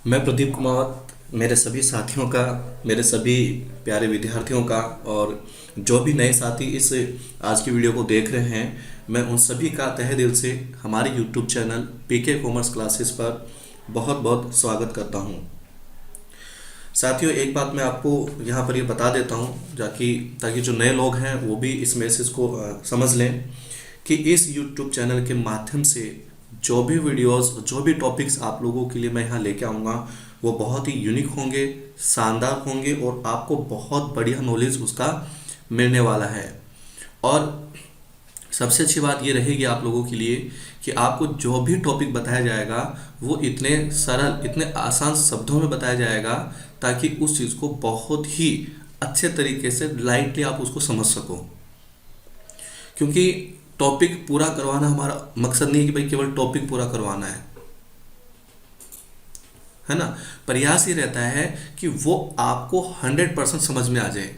मैं प्रदीप कुमार मेरे सभी साथियों का, मेरे सभी प्यारे विद्यार्थियों का और जो भी नए साथी इस आज की वीडियो को देख रहे हैं, मैं उन सभी का तहे दिल से हमारे YouTube channel PK commerce classes पर बहुत बहुत स्वागत करता हूं। साथियों, एक बात मैं आपको यहाँ पर ये बता देता हूँ ताकि जो नए लोग हैं वो भी इस मैसेज को समझ लें कि इस यूट्यूब चैनल के माध्यम से जो भी वीडियोस, जो भी टॉपिक्स आप लोगों के लिए मैं यहाँ लेके आऊँगा वो बहुत ही यूनिक होंगे, शानदार होंगे और आपको बहुत बढ़िया नॉलेज उसका मिलने वाला है। और सबसे अच्छी बात ये रहेगी आप लोगों के लिए कि आपको जो भी टॉपिक बताया जाएगा वो इतने सरल, इतने आसान शब्दों में बताया जाएगा ताकि उस चीज़ को बहुत ही अच्छे तरीके से लाइटली आप उसको समझ सको। क्योंकि टॉपिक पूरा करवाना हमारा मकसद नहीं है कि भाई केवल टॉपिक पूरा करवाना है ना। प्रयास ही रहता है कि वो आपको 100% समझ में आ जाए,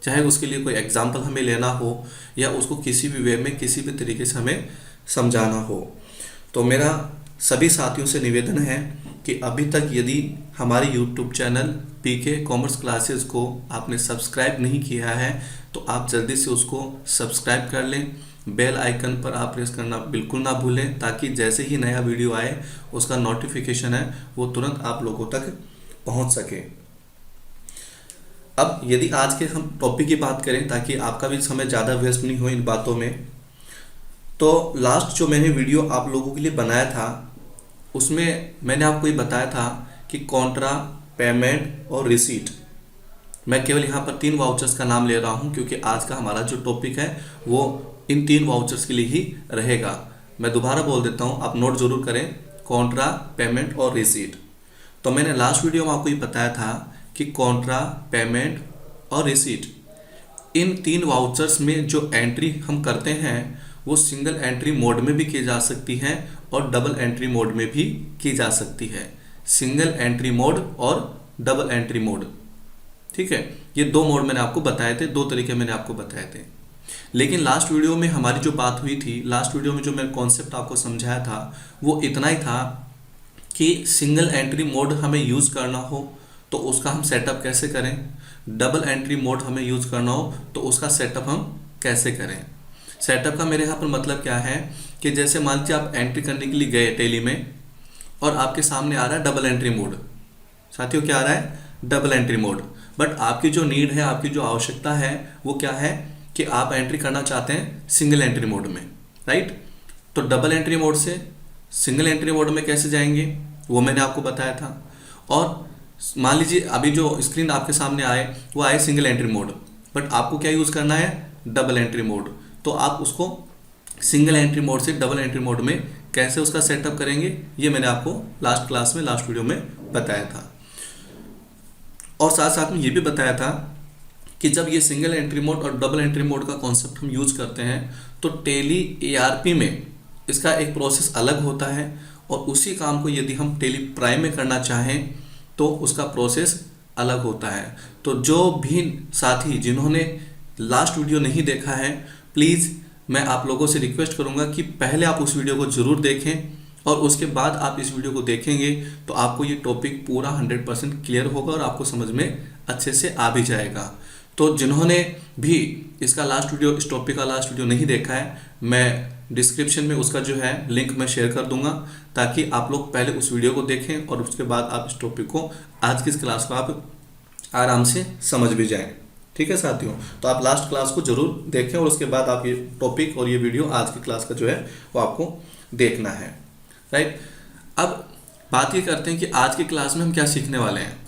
चाहे उसके लिए कोई एग्जाम्पल हमें लेना हो या उसको किसी भी वे में, किसी भी तरीके से हमें समझाना हो। तो मेरा सभी साथियों से निवेदन है कि अभी तक यदि हमारे YouTube channel PK commerce classes को आपने सब्सक्राइब नहीं किया है तो आप जल्दी से उसको सब्सक्राइब कर लें। बेल आइकन पर आप प्रेस करना बिल्कुल ना भूलें ताकि जैसे ही नया वीडियो आए उसका नोटिफिकेशन है वो तुरंत आप लोगों तक पहुंच सके। अब यदि आज के हम टॉपिक की बात करें ताकि आपका भी समय ज़्यादा वेस्ट नहीं हो इन बातों में, तो लास्ट जो मैंने वीडियो आप लोगों के लिए बनाया था उसमें मैंने आपको ये बताया था कि कॉन्ट्रा, पेमेंट और रिसीट। मैं केवल यहाँ पर 3 वाउचर्स का नाम ले रहा हूँ क्योंकि आज का हमारा जो टॉपिक है वो इन 3 वाउचर्स के लिए ही रहेगा। मैं दोबारा बोल देता हूँ, आप नोट जरूर करें, कॉन्ट्रा, पेमेंट और रिसीट। तो मैंने लास्ट वीडियो में आपको ये बताया था कि कॉन्ट्रा, पेमेंट और रिसीट, इन 3 वाउचर्स में जो एंट्री हम करते हैं वो सिंगल एंट्री मोड में भी की जा सकती है और डबल एंट्री मोड में भी की जा सकती है। सिंगल एंट्री मोड और डबल एंट्री मोड, ठीक है। ये 2 मोड मैंने आपको बताए थे, 2 तरीके मैंने आपको बताए थे। लेकिन लास्ट वीडियो में हमारी जो बात हुई थी, लास्ट वीडियो में जो मैं कॉन्सेप्ट आपको समझाया था वो इतना ही था कि सिंगल एंट्री मोड हमें यूज़ करना हो तो उसका हम सेटअप कैसे करें, डबल एंट्री मोड हमें यूज़ करना हो तो उसका सेटअप हम कैसे करें। सेटअप का मेरे यहाँ पर मतलब क्या है कि जैसे मान लीजिए आप एंट्री करने के लिए गए टैली में और आपके सामने आ रहा है डबल एंट्री मोड। साथियों, क्या आ रहा है? Double entry mode. बट आपकी जो नीड है, आपकी जो आवश्यकता है वो क्या है कि आप एंट्री करना चाहते हैं सिंगल एंट्री मोड में, राइट। तो डबल एंट्री मोड से सिंगल एंट्री मोड में कैसे जाएंगे वो मैंने आपको बताया था। और मान लीजिए अभी जो स्क्रीन आपके सामने आए वो आए सिंगल एंट्री मोड, बट आपको क्या यूज़ करना है? Double entry mode. तो आप उसको सिंगल एंट्री मोड से डबल एंट्री मोड में कैसे उसका सेटअप करेंगे ये मैंने आपको लास्ट क्लास में, लास्ट वीडियो में बताया था। और साथ साथ में ये भी बताया था कि जब ये सिंगल एंट्री मोड और डबल एंट्री मोड का कॉन्सेप्ट हम यूज़ करते हैं तो टेली एआरपी में इसका एक प्रोसेस अलग होता है और उसी काम को यदि हम टेली प्राइम में करना चाहें तो उसका प्रोसेस अलग होता है। तो जो भी साथी जिन्होंने लास्ट वीडियो नहीं देखा है, प्लीज़ मैं आप लोगों से रिक्वेस्ट करूंगा कि पहले आप उस वीडियो को ज़रूर देखें और उसके बाद आप इस वीडियो को देखेंगे तो आपको ये टॉपिक पूरा 100% क्लियर होगा और आपको समझ में अच्छे से आ भी जाएगा। तो जिन्होंने भी इसका लास्ट वीडियो, इस टॉपिक का लास्ट वीडियो नहीं देखा है, मैं डिस्क्रिप्शन में उसका जो है लिंक मैं शेयर कर दूंगा ताकि आप लोग पहले उस वीडियो को देखें और उसके बाद आप इस टॉपिक को, आज की इस क्लास को आप आराम से समझ भी जाएं। ठीक है साथियों, तो आप लास्ट क्लास को जरूर देखें और उसके बाद आप ये टॉपिक और ये वीडियो आज की क्लास का जो है वो आपको देखना है, राइट। अब बात ये करते हैं कि आज की क्लास में हम क्या सीखने वाले हैं।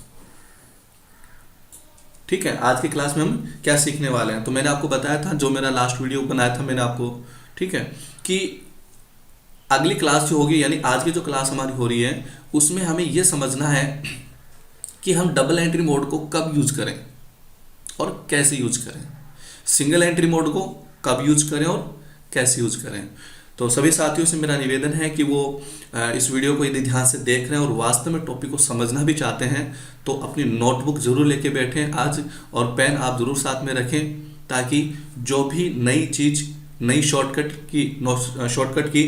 ठीक है, आज की क्लास में हम क्या सीखने वाले हैं। तो मैंने आपको बताया था, जो मेरा लास्ट वीडियो बनाया था मैंने आपको, ठीक है, कि अगली क्लास जो होगी यानी आज की जो क्लास हमारी हो रही है उसमें हमें यह समझना है कि हम डबल एंट्री मोड को कब यूज करें और कैसे यूज करें, सिंगल एंट्री मोड को कब यूज करें और कैसे यूज करें। तो सभी साथियों से मेरा निवेदन है कि वो इस वीडियो को यदि ध्यान से देख रहे हैं और वास्तव में टॉपिक को समझना भी चाहते हैं तो अपनी नोटबुक जरूर लेके बैठें आज और पेन आप जरूर साथ में रखें ताकि जो भी नई चीज़, नई शॉर्टकट की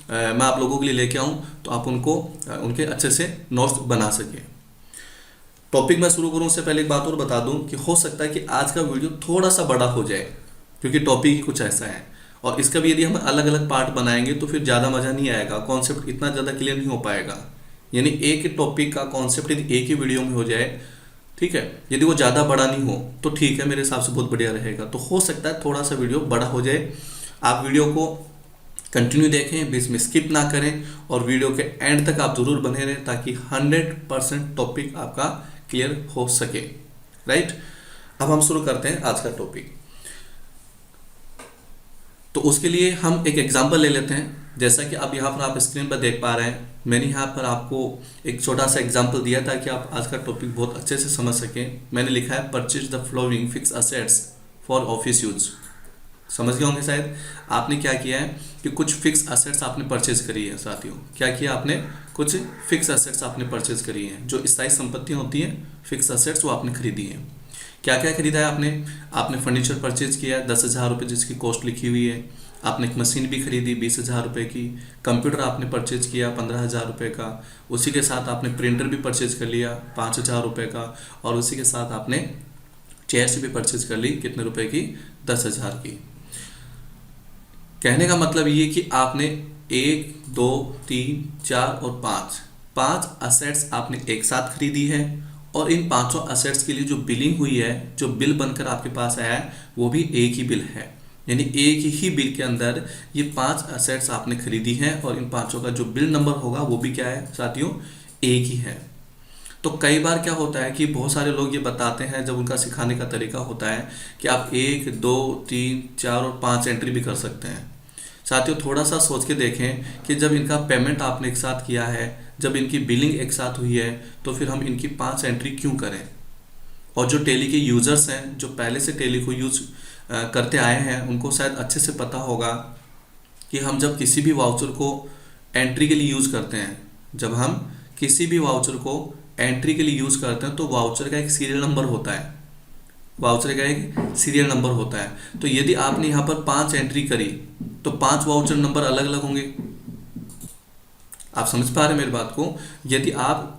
मैं आप लोगों के लिए लेके आऊँ तो आप उनको उनके अच्छे से नोट्स बना सकें। टॉपिक मैं शुरू करूँ उससे पहले एक बात और बता दूं कि हो सकता है कि आज का वीडियो थोड़ा सा बड़ा हो जाए, क्योंकि टॉपिक ही कुछ ऐसा है, और इसका भी यदि हम अलग अलग पार्ट बनाएंगे तो फिर ज़्यादा मज़ा नहीं आएगा, कॉन्सेप्ट इतना ज़्यादा क्लियर नहीं हो पाएगा। यानी एक टॉपिक का कॉन्सेप्ट यदि एक ही वीडियो में हो जाए, ठीक है, यदि वो ज़्यादा बड़ा नहीं हो तो ठीक है, मेरे हिसाब से बहुत बढ़िया रहेगा। तो हो सकता है थोड़ा सा वीडियो बड़ा हो जाए। आप वीडियो को कंटिन्यू देखें, बीच में स्किप ना करें, और वीडियो के एंड तक आप जरूर बने रहें ताकि 100% टॉपिक आपका क्लियर हो सके। राइट, अब हम शुरू करते हैं आज का टॉपिक। तो उसके लिए हम एक एग्जांपल ले लेते हैं। जैसा कि अब यहाँ पर आप स्क्रीन पर देख पा रहे हैं, मैंने यहाँ पर आपको एक छोटा सा एग्जांपल दिया था कि आप आज का टॉपिक बहुत अच्छे से समझ सकें। मैंने लिखा है purchase the flowing fix assets for office use. समझ गए होंगे शायद। आपने क्या किया है कि कुछ फिक्स असेट्स आपने परचेज करी है साथियों। क्या किया आपने? कुछ फिक्स असेट्स आपने परचेज करी हैं, जो स्थायी संपत्तियां होती हैं, फिक्स असेट्स, वो आपने खरीदी हैं। क्या क्या खरीदा है आपने फर्नीचर परचेज किया 10,000 रुपये जिसकी कॉस्ट लिखी हुई है। आपने एक मशीन भी खरीदी 20,000 रुपये की। कंप्यूटर आपने परचेज किया 15,000 रुपये का। उसी के साथ आपने प्रिंटर भी परचेज कर लिया 5,000 रुपये का। और उसी के साथ आपने चेयर्स भी परचेज कर ली, कितने रुपए की? 10,000 की। कहने का मतलब ये कि आपने 1, 2, 3, 4 और 5 असेट्स आपने एक साथ खरीदी है, और इन पांचों असेट्स के लिए जो बिलिंग हुई है, जो बिल बनकर आपके पास आया है, वो भी एक ही बिल है। यानी एक ही बिल के अंदर ये 5 असेट्स आपने खरीदी हैं, और इन पांचों का जो बिल नंबर होगा वो भी क्या है साथियों? एक ही है। तो कई बार क्या होता है कि बहुत सारे लोग ये बताते हैं, जब उनका सिखाने का तरीका होता है कि आप 1, 2, 3, 4 और 5 एंट्री भी कर सकते हैं। साथियों थोड़ा सा सोच के देखें कि जब इनका पेमेंट आपने एक साथ किया है, जब इनकी बिलिंग एक साथ हुई है, तो फिर हम इनकी 5 एंट्री क्यों करें? और जो टेली के यूज़र्स हैं, जो पहले से टेली को यूज़ करते आए हैं, उनको शायद अच्छे से पता होगा कि हम जब किसी भी वाउचर को एंट्री के लिए यूज़ करते हैं, जब हम किसी भी वाउचर को एंट्री के लिए यूज़ करते हैं, तो वाउचर का एक सीरियल नंबर होता है। वाउचर का एक सीरियल नंबर होता है। तो यदि आपने यहाँ पर 5 एंट्री करी तो 5 वाउचर नंबर अलग अलग होंगे। आप समझ पा रहे हैं मेरी बात को? यदि आप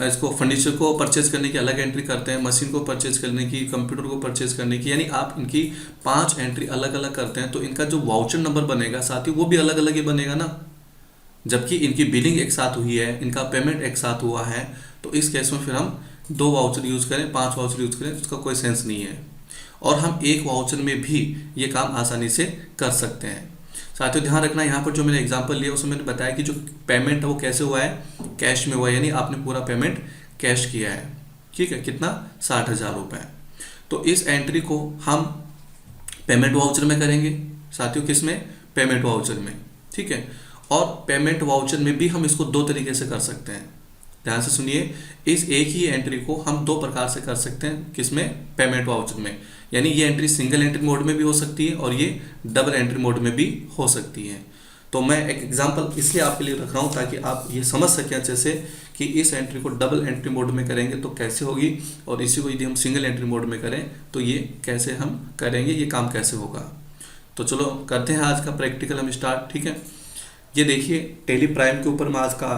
इसको फर्नीचर को परचेज करने की अलग एंट्री करते हैं, मशीन को परचेज करने की, कंप्यूटर को परचेज करने की, यानी आप इनकी 5 एंट्री अलग अलग करते हैं, तो इनका जो वाउचर नंबर बनेगा साथियों वो भी अलग अलग ही बनेगा ना। जबकि इनकी बिलिंग एक साथ हुई है, इनका पेमेंट एक साथ हुआ है, तो इस केस में फिर हम 2 वाउचर यूज़ करें, 5 वाउचर यूज़ करें, उसका कोई सेंस नहीं है। और हम एक वाउचर में भी ये काम आसानी से कर सकते हैं। साथियों ध्यान रखना, यहाँ पर जो मैंने एग्जांपल लिया उसमें मैंने बताया कि जो पेमेंट है वो कैसे हुआ है? कैश में हुआ है, यानी आपने पूरा पेमेंट कैश किया है। ठीक है, कितना? 60,000 रुपये। तो इस एंट्री को हम पेमेंट वाउचर में करेंगे साथियों। किस में? पेमेंट वाउचर में। ठीक है, और पेमेंट वाउचर में भी हम इसको 2 तरीके से कर सकते हैं। ध्यान से सुनिए, इस एक ही एंट्री को हम 2 प्रकार से कर सकते हैं। किसमें? पेमेंट वाउचर में। यानी ये एंट्री सिंगल एंट्री मोड में भी हो सकती है और ये डबल एंट्री मोड में भी हो सकती है। तो मैं एक एग्जांपल इसलिए आपके लिए रख रहा हूँ ताकि आप ये समझ सकें अच्छे से कि इस एंट्री को डबल एंट्री मोड में करेंगे तो कैसे होगी, और इसी को यदि हम सिंगल एंट्री मोड में करें तो ये कैसे हम करेंगे, ये काम कैसे होगा। तो चलो करते हैं आज का प्रैक्टिकल हम स्टार्ट। ठीक है, ये देखिए टेली प्राइम के ऊपर मैं आज का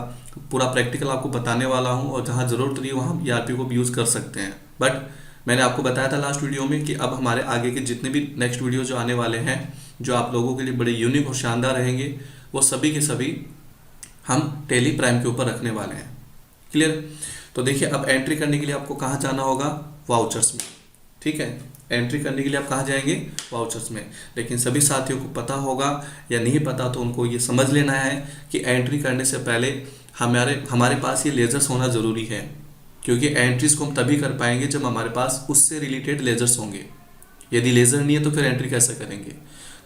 पूरा प्रैक्टिकल आपको बताने वाला हूँ, और जहाँ ज़रूरत रही वहाँ हम ERP को भी यूज़ कर सकते हैं। बट मैंने आपको बताया था लास्ट वीडियो में कि अब हमारे आगे के जितने भी नेक्स्ट वीडियो जो आने वाले हैं, जो आप लोगों के लिए बड़े यूनिक और शानदार रहेंगे, वो सभी के सभी हम टेली प्राइम के ऊपर रखने वाले हैं। क्लियर? तो देखिए अब एंट्री करने के लिए आपको कहाँ जाना होगा? वाउचर्स में। ठीक है, एंट्री करने के लिए आप कहाँ जाएंगे? वाउचर्स में। लेकिन सभी साथियों को पता होगा या नहीं पता तो उनको ये समझ लेना है कि एंट्री करने से पहले हमारे पास ये लेजर्स होना ज़रूरी है, क्योंकि एंट्रीज को हम तभी कर पाएंगे जब हमारे पास उससे रिलेटेड लेजर्स होंगे। यदि लेज़र नहीं है तो फिर एंट्री कैसे करेंगे?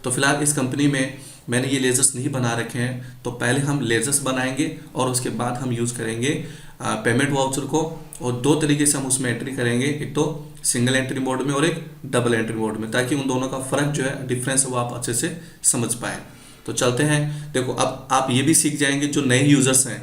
तो फिलहाल इस कंपनी में मैंने ये लेजर्स नहीं बना रखे हैं, तो पहले हम लेजर्स बनाएंगे और उसके बाद हम यूज़ करेंगे पेमेंट वाउचर को, और 2 तरीके से हम उसमें एंट्री करेंगे, एक तो सिंगल एंट्री मोड में और एक डबल एंट्री मोड में, ताकि उन दोनों का फ़र्क जो है, डिफरेंस है, वो आप अच्छे से समझ पाएँ। तो चलते हैं। देखो अब आप ये भी सीख जाएंगे, जो नए यूज़र्स हैं,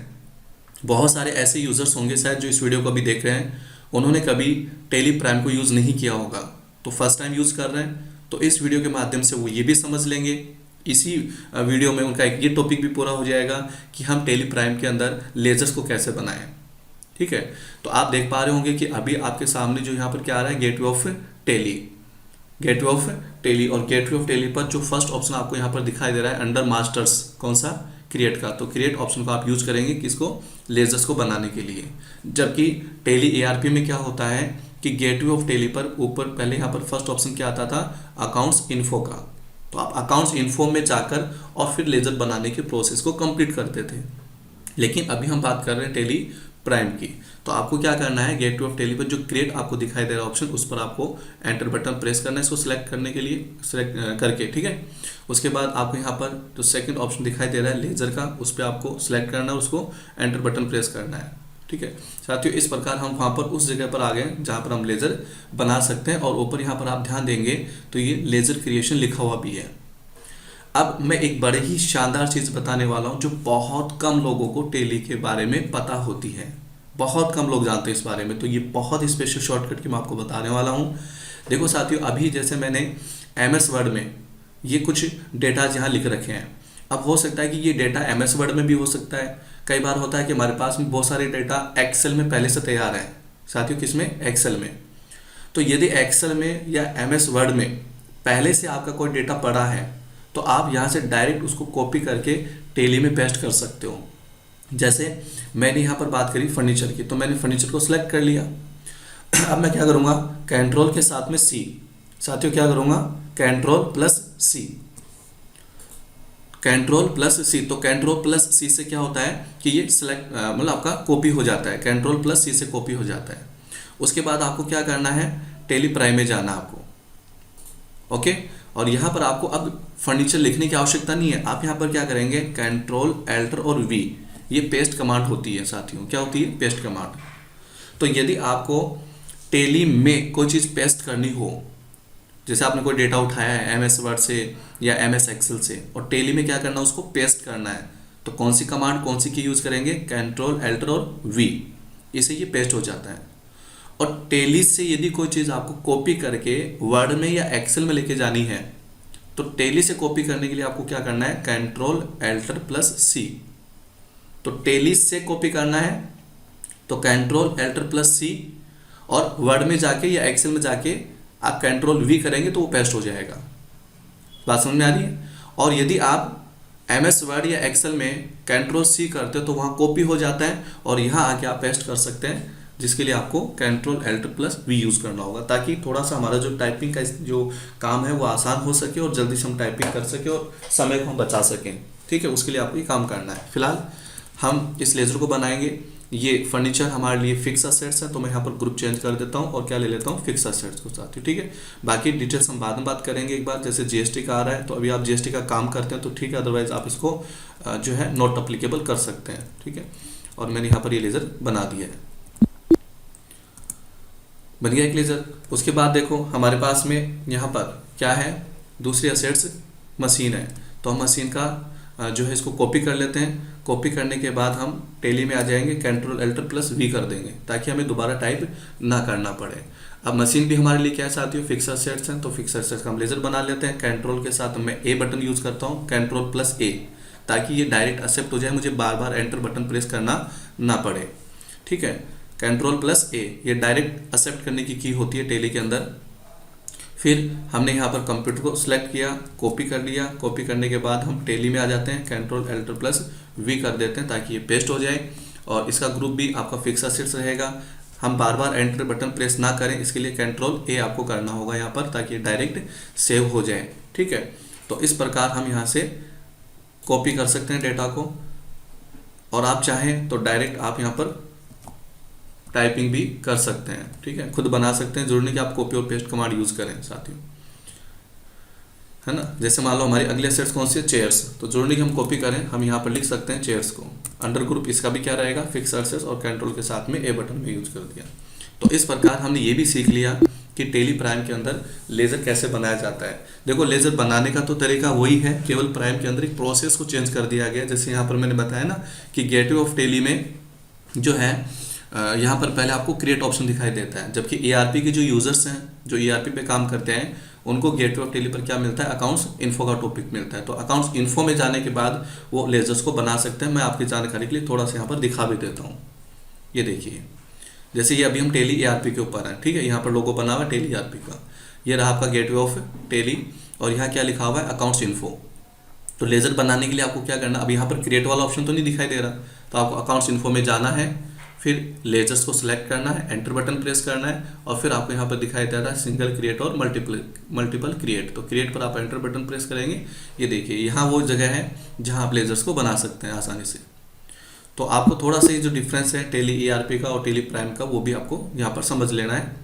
बहुत सारे ऐसे यूज़र्स होंगे शायद जो इस वीडियो को अभी देख रहे हैं, उन्होंने कभी टेली प्राइम को यूज़ नहीं किया होगा, तो फर्स्ट टाइम यूज़ कर रहे हैं, तो इस वीडियो के माध्यम से वो ये भी समझ लेंगे इसी वीडियो में उनका एक ये टॉपिक भी पूरा हो जाएगा कि हम टेली प्राइम के अंदर लेजर्स को कैसे बनाएं। ठीक है, तो आप देख पा रहे होंगे कि अभी आपके सामने जो यहाँ पर क्या आ रहा है, gateway of Tally, gateway of Tally. और गेटवे ऑफ टेली पर जो फर्स्ट ऑप्शन आपको यहाँ पर दिखाई दे रहा है अंडर मास्टर्स, कौन सा, क्रिएट का, तो क्रिएट ऑप्शन को आप यूज करेंगे किसको, लेजर्स को बनाने के लिए। जबकि टेली एआरपी में क्या होता है कि गेटवे ऑफ टेली पर ऊपर पहले यहाँ पर फर्स्ट ऑप्शन क्या आता था, अकाउंट्स इन्फो का, तो आप अकाउंट्स इन्फो में जाकर और फिर लेजर बनाने के प्रोसेस को कंप्लीट करते थे। लेकिन अभी हम बात कर रहे हैं टेली प्राइम की, तो आपको क्या करना है, गेटवे ऑफ टेली पर जो क्रिएट आपको दिखाई दे रहा है ऑप्शन, उस पर आपको एंटर बटन प्रेस करना है, इसको सिलेक्ट करने के लिए, सिलेक्ट करके, ठीक है। उसके बाद आपको यहाँ पर जो सेकंड ऑप्शन दिखाई दे रहा है लेजर का, उस पर आपको सिलेक्ट करना है, उसको एंटर बटन प्रेस करना है। ठीक है साथियों, इस प्रकार हम वहाँ पर उस जगह पर आ गए जहाँ पर हम लेजर बना सकते हैं। और ऊपर यहाँ पर आप ध्यान देंगे तो ये लेजर क्रिएशन लिखा हुआ भी है। अब मैं एक बड़े ही शानदार चीज़ बताने वाला हूँ जो बहुत कम लोगों को टेली के बारे में पता होती है, बहुत कम लोग जानते हैं इस बारे में। तो ये बहुत ही स्पेशल शॉर्टकट की मैं आपको बताने वाला हूँ। देखो साथियों, अभी जैसे मैंने MS वर्ड में ये कुछ डेटा यहाँ लिख रखे हैं, अब हो सकता है कि ये डेटा MS वर्ड में भी हो सकता है। कई बार होता है कि हमारे पास में बहुत सारे डेटा एक्सेल में पहले से तैयार है साथियों, किसमें, एक्सेल में। तो यदि एक्सेल में या MS वर्ड में पहले से आपका कोई डेटा पड़ा है तो आप यहाँ से डायरेक्ट उसको कॉपी करके टेली में पेस्ट कर सकते हो। जैसे मैंने यहाँ पर बात करी फर्नीचर की, तो मैंने फर्नीचर को सिलेक्ट कर लिया। अब मैं क्या करूँगा, कंट्रोल के साथ में C, साथियों क्या करूँगा, control plus C, control plus C। तो कंट्रोल प्लस C से क्या होता है कि ये सिलेक्ट मतलब आपका कॉपी हो जाता है, कंट्रोल प्लस C से कॉपी हो जाता है। उसके बाद आपको क्या करना है, टेली प्राइम में जाना आपको, ओके। और यहाँ पर आपको अब फर्नीचर लिखने की आवश्यकता नहीं है, आप यहाँ पर क्या करेंगे, कंट्रोल एल्टर और V, ये पेस्ट कमांड होती है साथियों। क्या होती है, पेस्ट कमांड। तो यदि आपको टेली में कोई चीज़ पेस्ट करनी हो, जैसे आपने कोई डेटा उठाया है MS वर्ड से या MS एक्सेल से, और टेली में क्या करना है, उसको पेस्ट करना है, तो कौन सी कमांड, कौन सी की यूज़ करेंगे, कंट्रोल एल्टर और V, इससे ये पेस्ट हो जाता है। और टेली से यदि कोई चीज़ आपको कॉपी करके वर्ड में या एक्सेल में लेके जानी है, तो टेली से कॉपी करने के लिए आपको क्या करना है, कंट्रोल एल्टर प्लस C। तो टेली से कॉपी करना है तो कंट्रोल एल्टर प्लस C, और वर्ड में जाके या एक्सेल में जाके आप कंट्रोल V करेंगे तो वो पेस्ट हो जाएगा। बात समझ में आ रही है। और यदि आप MS वर्ड या एक्सेल में कंट्रोल C करते हो तो वहाँ कॉपी हो जाता है, और यहाँ आके आप पेस्ट कर सकते हैं, जिसके लिए आपको control alter plus V use करना होगा, ताकि थोड़ा सा हमारा जो टाइपिंग का जो काम है वो आसान हो सके और जल्दी से हम टाइपिंग कर सके और समय को हम बचा सकें। ठीक है, उसके लिए आपको ये काम करना है। फिलहाल हम इस लेज़र को बनाएंगे। ये फर्नीचर हमारे लिए फिक्स असेट्स है, तो मैं यहाँ पर ग्रुप चेंज कर देता हूँ और क्या ले लेता हूँ, फिक्स असेट्स को साथ ही। ठीक है, बाकी डिटेल्स हम बाद में बात करेंगे एक बार। जैसे GST का आ रहा है, तो अभी आप GST का काम करते हैं तो ठीक है, अदरवाइज आप इसको जो है नॉट अप्लीकेबल कर सकते हैं। ठीक है, और मैंने यहाँ पर ये लेज़र बना दिया है, बन गया एक लेज़र। उसके बाद देखो हमारे पास में यहाँ पर क्या है, दूसरी असेट्स मशीन है, तो हम मशीन का जो है इसको कॉपी कर लेते हैं। कॉपी करने के बाद हम टेली में आ जाएंगे, कंट्रोल एल्टर प्लस V कर देंगे, ताकि हमें दोबारा टाइप ना करना पड़े। अब मशीन भी हमारे लिए क्या साथियों, फिक्स असेट्स हैं, तो फिक्स असेट्स का हम लेज़र बना लेते हैं। कंट्रोल के साथ मैं A बटन यूज़ करता हूँ, कंट्रोल प्लस A, ताकि ये डायरेक्ट एक्सेप्ट हो जाए, मुझे बार बार एंटर बटन प्रेस करना ना पड़े। ठीक है, कंट्रोल प्लस A, ये डायरेक्ट एक्सेप्ट करने की की होती है टेली के अंदर। फिर हमने यहाँ पर कंप्यूटर को सिलेक्ट किया, कॉपी कर लिया। कॉपी करने के बाद हम टेली में आ जाते हैं, कंट्रोल एल्टर प्लस V कर देते हैं, ताकि ये पेस्ट हो जाए। और इसका ग्रुप भी आपका फिक्स असेट्स रहेगा। हम बार बार एंटर बटन प्रेस ना करें, इसके लिए कंट्रोल A आपको करना होगा यहाँ पर, ताकि ये डायरेक्ट सेव हो जाए। ठीक है, तो इस प्रकार हम यहाँ से कॉपी कर सकते हैं डेटा को, और आप चाहें तो डायरेक्ट आप यहाँ पर टाइपिंग भी कर सकते हैं। ठीक है, खुद बना सकते हैं, जरूरी नहीं कि आप कॉपी और पेस्ट कमांड यूज़ करें साथियों, है ना। जैसे मान लो हमारी अगली असेट्स कौन सी है, चेयर्स, तो जरूरी नहीं कि हम कॉपी करें, हम यहाँ पर लिख सकते हैं चेयर्स को। अंडर ग्रुप इसका भी क्या रहेगा, फिक्स असेट्स, और कंट्रोल के साथ में A बटन में यूज कर दिया। तो इस प्रकार हमने ये भी सीख लिया कि टेली प्राइम के अंदर लेज़र कैसे बनाया जाता है। देखो लेज़र बनाने का तो तरीका वही है, केवल प्राइम के अंदर एक प्रोसेस को चेंज कर दिया गया। जैसे यहाँ पर मैंने बताया ना कि गेटवे ऑफ टेली में जो है यहाँ पर पहले आपको क्रिएट ऑप्शन दिखाई देता है, जबकि ERP के जो यूजर्स हैं, जो ERP पे काम करते हैं, उनको गेटवे ऑफ टेली पर क्या मिलता है, अकाउंट्स इन्फो का टॉपिक मिलता है। तो अकाउंट्स इन्फो में जाने के बाद वो लेजर्स को बना सकते हैं। मैं आपकी जानकारी के लिए थोड़ा सा यहाँ पर दिखा भी देता हूँ। ये देखिए, जैसे ये अभी हम टेली ERP के ऊपर हैं, ठीक है, यहाँ पर लोगो बना हुआ है टेली ERP का। ये रहा आपका गेटवे ऑफ टेली, और यहाँ क्या लिखा हुआ है, अकाउंट्स इन्फो। तो लेजर बनाने के लिए आपको क्या करना है, अब यहाँ पर क्रिएट वाला ऑप्शन तो नहीं दिखाई दे रहा, तो आपको अकाउंट्स इन्फो में जाना है, फिर लेजर्स को सिलेक्ट करना है, एंटर बटन प्रेस करना है, और फिर आपको यहाँ पर दिखाई दे रहा है सिंगल क्रिएट और मल्टीपल क्रिएट। तो क्रिएट पर आप एंटर बटन प्रेस करेंगे। ये देखिए, यहाँ वो जगह है जहाँ आप लेजर्स को बना सकते हैं आसानी से। तो आपको थोड़ा सा ये जो डिफरेंस है टेली ERP का और टेली प्राइम का, वो भी आपको यहाँ पर समझ लेना है।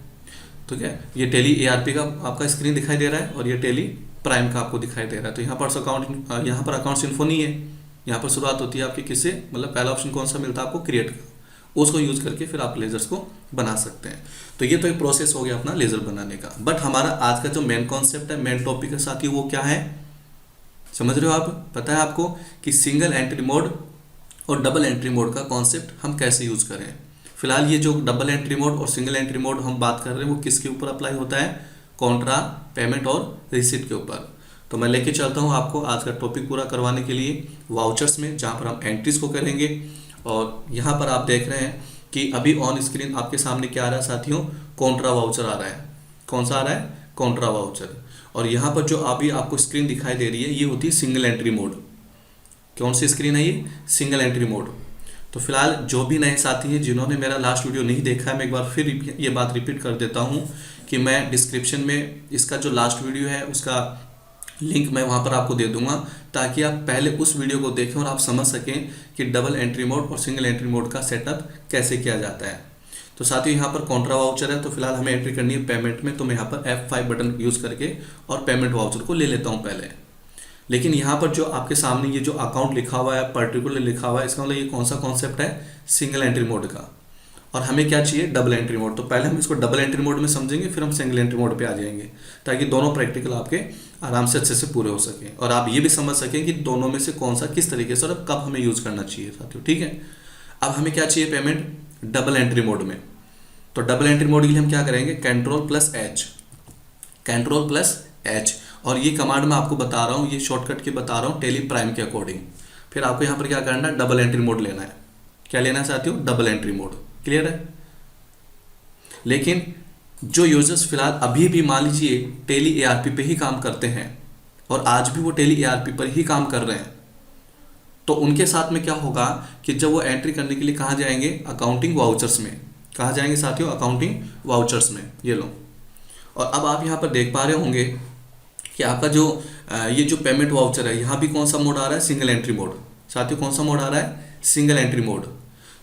तो क्या, ये टेली ERP का आपका स्क्रीन दिखाई दे रहा है और ये टेली प्राइम का आपको दिखाई दे रहा है। तो यहाँ पर अकाउंट्स इन्फो नहीं है, यहाँ पर शुरुआत होती है आपकी किससे, मतलब पहला ऑप्शन कौन सा मिलता है आपको, क्रिएट का। उसको यूज करके फिर आप लेजर्स को बना सकते हैं। तो ये तो एक प्रोसेस हो गया अपना लेजर बनाने का। बट हमारा आज का जो मेन कॉन्सेप्ट है, मेन टॉपिक के साथ ही, वो क्या है, समझ रहे हो आप? पता है आपको कि सिंगल एंट्री मोड और डबल एंट्री मोड का कॉन्सेप्ट हम कैसे यूज करें। फिलहाल ये जो डबल एंट्री मोड और सिंगल एंट्री मोड हम बात कर रहे हैं, वो किसके ऊपर अप्लाई होता है, कॉन्ट्रा, पेमेंट और रिसीट के ऊपर। तो मैं लेके चलता हूँ आपको आज का टॉपिक पूरा करवाने के लिए वाउचर्स में, जहाँ पर हम एंट्रीज को करेंगे। और यहाँ पर आप देख रहे हैं कि अभी ऑन स्क्रीन आपके सामने क्या आ रहा है साथियों, कॉन्ट्रा वाउचर आ रहा है। कौन सा आ रहा है, कॉन्ट्रा वाउचर। और यहाँ पर जो अभी आपको स्क्रीन दिखाई दे रही है, ये होती है सिंगल एंट्री मोड। कौन सी स्क्रीन है ये, सिंगल एंट्री मोड। तो फिलहाल जो भी नए साथी हैं जिन्होंने मेरा लास्ट वीडियो नहीं देखा है, मैं एक बार फिर ये बात रिपीट कर देता हूँ कि मैं डिस्क्रिप्शन में इसका जो लास्ट वीडियो है उसका लिंक मैं वहाँ पर आपको दे दूंगा, ताकि आप पहले उस वीडियो को देखें और आप समझ सकें कि डबल एंट्री मोड और सिंगल एंट्री मोड का सेटअप कैसे किया जाता है। तो साथ ही यहाँ पर कॉन्ट्रा वाउचर है, तो फिलहाल हमें एंट्री करनी है पेमेंट में। तो मैं यहाँ पर F5 बटन यूज़ करके और पेमेंट वाउचर को ले लेता हूँ पहले। लेकिन यहाँ पर जो आपके सामने ये जो अकाउंट लिखा हुआ है, पर्टिकुलर लिखा हुआ है, इसका मतलब ये कौन सा कॉन्सेप्ट है, सिंगल एंट्री मोड का। और हमें क्या चाहिए, डबल एंट्री मोड। तो पहले हम इसको डबल एंट्री मोड में समझेंगे, फिर हम सिंगल एंट्री मोड पे आ जाएंगे, ताकि दोनों प्रैक्टिकल आपके आराम से अच्छे से पूरे हो सके और आप ये भी समझ सकें कि दोनों में से कौन सा किस तरीके से और कब हमें यूज़ करना चाहिए साथियों, ठीक है। अब हमें क्या चाहिए, पेमेंट डबल एंट्री मोड में। तो डबल एंट्री मोड के लिए हम क्या करेंगे, Ctrl+H, Ctrl+H। और ये कमांड मैं आपको बता रहा हूँ, ये शॉर्टकट के बता रहा हूँ टेली प्राइम के अकॉर्डिंग। फिर आपको यहाँ पर क्या करना है, डबल एंट्री मोड लेना है। क्या लेना है साथियों, डबल एंट्री मोड। क्लियर है। लेकिन जो यूजर्स फिलहाल अभी भी मान लीजिए टेली ERP पे ही काम करते हैं और आज भी वो टेली ERP पर ही काम कर रहे हैं, तो उनके साथ में क्या होगा कि जब वो एंट्री करने के लिए कहाँ जाएंगे, अकाउंटिंग वाउचर्स में। कहाँ जाएंगे साथियों, अकाउंटिंग वाउचर्स में। ये लो, और अब आप यहाँ पर देख पा रहे होंगे कि आपका जो ये जो पेमेंट वाउचर है, यहाँ भी कौन सा मोड आ रहा है, सिंगल एंट्री मोड। साथियों कौन सा मोड आ रहा है, सिंगल एंट्री मोड।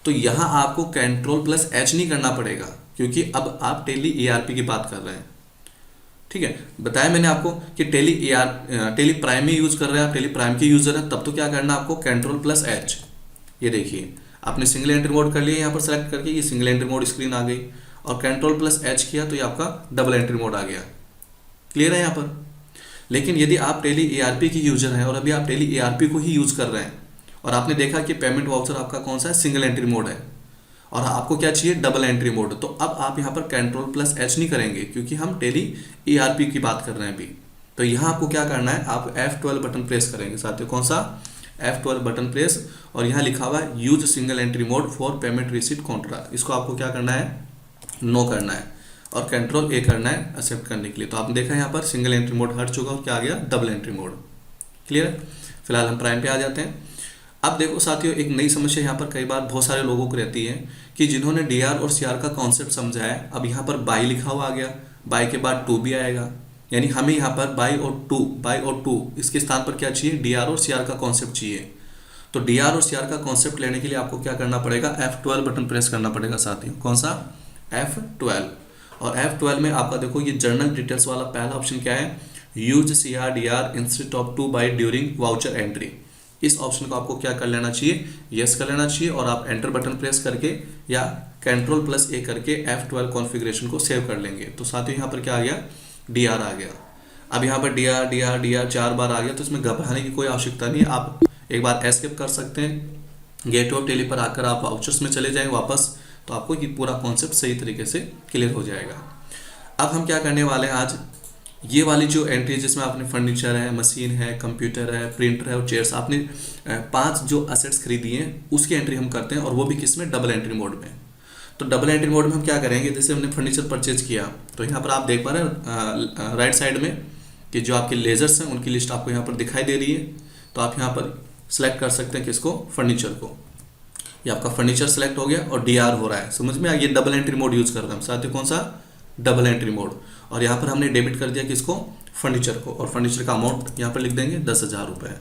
तो यहाँ आपको Ctrl+H नहीं करना पड़ेगा, क्योंकि अब आप टेली ERP की बात कर रहे हैं, ठीक है। बताया मैंने आपको कि टेली प्राइम में यूज कर रहे हैं आप, टेली प्राइम के यूजर हैं, तब तो क्या करना है आपको, Ctrl+H। ये देखिए आपने सिंगल एंट्री मोड कर लिया, यहाँ पर सेलेक्ट करके ये सिंगल एंट्री मोड स्क्रीन आ गई, और Ctrl+H किया तो ये आपका डबल एंट्री मोड आ गया। क्लियर है यहाँ पर। लेकिन यदि आप टेली ERP की यूजर हैं और अभी आप टेली ERP को ही यूज कर रहे हैं और आपने देखा कि पेमेंट वाउचर आपका कौन सा है, सिंगल एंट्री मोड है, और आपको क्या चाहिए, डबल एंट्री मोड, तो अब आप यहाँ पर Ctrl+H नहीं करेंगे, क्योंकि हम टेली ERP की बात कर रहे हैं अभी। तो यहाँ आपको क्या करना है, आप F12 बटन प्रेस करेंगे साथियों। कौन सा, F12 बटन प्रेस, और यहाँ लिखा हुआ है use single entry mode for payment receipt Contra. इसको आपको क्या करना है, नो करना है, और Ctrl+A करना है एक्सेप्ट करने के लिए। तो आपने देखा यहाँ पर सिंगल एंट्री मोड हट चुका और क्या आ गया, डबल एंट्री मोड। क्लियर है। फिलहाल हम प्राइम पे आ जाते हैं। अब देखो साथियों, एक नई समस्या यहाँ पर कई बार बहुत सारे लोगों को रहती है कि जिन्होंने DR और CR का कॉन्सेप्ट समझा है, अब यहाँ पर बाई लिखा हुआ आ गया, बाई के बाद टू भी आएगा, यानी हमें यहाँ पर बाई और टू इसके स्थान पर क्या चाहिए, DR और CR का कॉन्सेप्ट चाहिए। तो DR और CR का कॉन्सेप्ट लेने के लिए आपको क्या करना पड़ेगा, F12 बटन प्रेस करना पड़ेगा साथियों। कौन सा, F12। और F12 में आपका देखो ये जर्नल डिटेल्स वाला पहला ऑप्शन क्या है, use CR/DR instead of two by during voucher entry. इस ऑप्शन को आपको क्या कर लेना चाहिए, यस कर लेना चाहिए, और आप एंटर बटन प्रेस करके या Ctrl+A करके F12 कॉन्फ़िगरेशन को सेव कर लेंगे। तो साथियों यहाँ पर क्या आ गया, DR आ गया। अब यहाँ पर DR 4 बार आ गया, तो इसमें घबराने की कोई आवश्यकता नहीं है। आप एक बार एस्केप कर सकते हैं, गेटवे ऑफ टेली पर आकर आप वाउचर्स में चले जाएं वापस, तो आपको ये पूरा कॉन्सेप्ट सही तरीके से क्लियर हो जाएगा। अब हम क्या करने वाले हैं आज, ये वाली जो एंट्री है जिसमें आपने फर्नीचर है, मशीन है, कंप्यूटर है, प्रिंटर है और चेयर्स, आपने 5 जो असेट्स खरीदी हैं उसकी एंट्री हम करते हैं, और वो भी किस में, डबल एंट्री मोड में। तो डबल एंट्री मोड में हम क्या करेंगे, जैसे हमने फर्नीचर परचेज किया तो यहाँ पर आप देख पा रहे हैं राइट साइड में कि जो आपके लेजर्स हैं उनकी लिस्ट आपको यहाँ पर दिखाई दे रही है। तो आप यहाँ पर सेलेक्ट कर सकते हैं किसको, फर्नीचर को। ये आपका फर्नीचर सेलेक्ट हो गया और डीआर हो रहा है, समझ में आ गया। ये डबल एंट्री मोड यूज कर रहे हैं हम, साथ ही कौन सा, डबल एंट्री मोड। और यहाँ पर हमने डेबिट कर दिया किसको, फर्नीचर को, और फर्नीचर का अमाउंट यहाँ पर लिख देंगे 10,000 रुपये।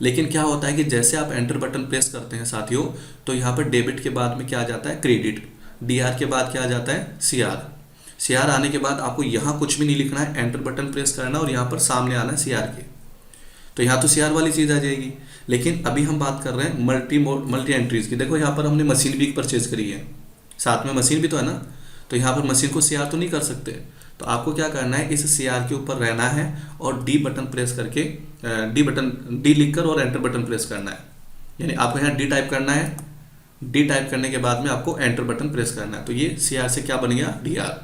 लेकिन क्या होता है कि जैसे आप एंटर बटन प्रेस करते हैं साथियों, तो यहाँ पर डेबिट के बाद में क्या आ जाता है, क्रेडिट। डीआर के बाद क्या आ जाता है, सीआर। सीआर आने के बाद आपको यहाँ कुछ भी नहीं लिखना है, एंटर बटन प्रेस करना और यहाँ पर सामने आना है सीआर के। तो यहाँ तो सीआर वाली चीज़ आ जाएगी। लेकिन अभी हम बात कर रहे हैं मल्टी एंट्रीज की। देखो यहाँ पर हमने मशीन भी परचेज करी है, साथ में मशीन भी तो है ना, तो यहाँ पर मशीन को सीआर तो नहीं कर सकते। तो आपको क्या करना है, इस सीआर के ऊपर रहना है और डी बटन प्रेस करके डी लिखकर और एंटर बटन प्रेस करना है। यानी आपको यहाँ डी टाइप करना है, डी टाइप करने के बाद में आपको एंटर बटन प्रेस करना है। तो ये सीआर से क्या बन गया, डीआर।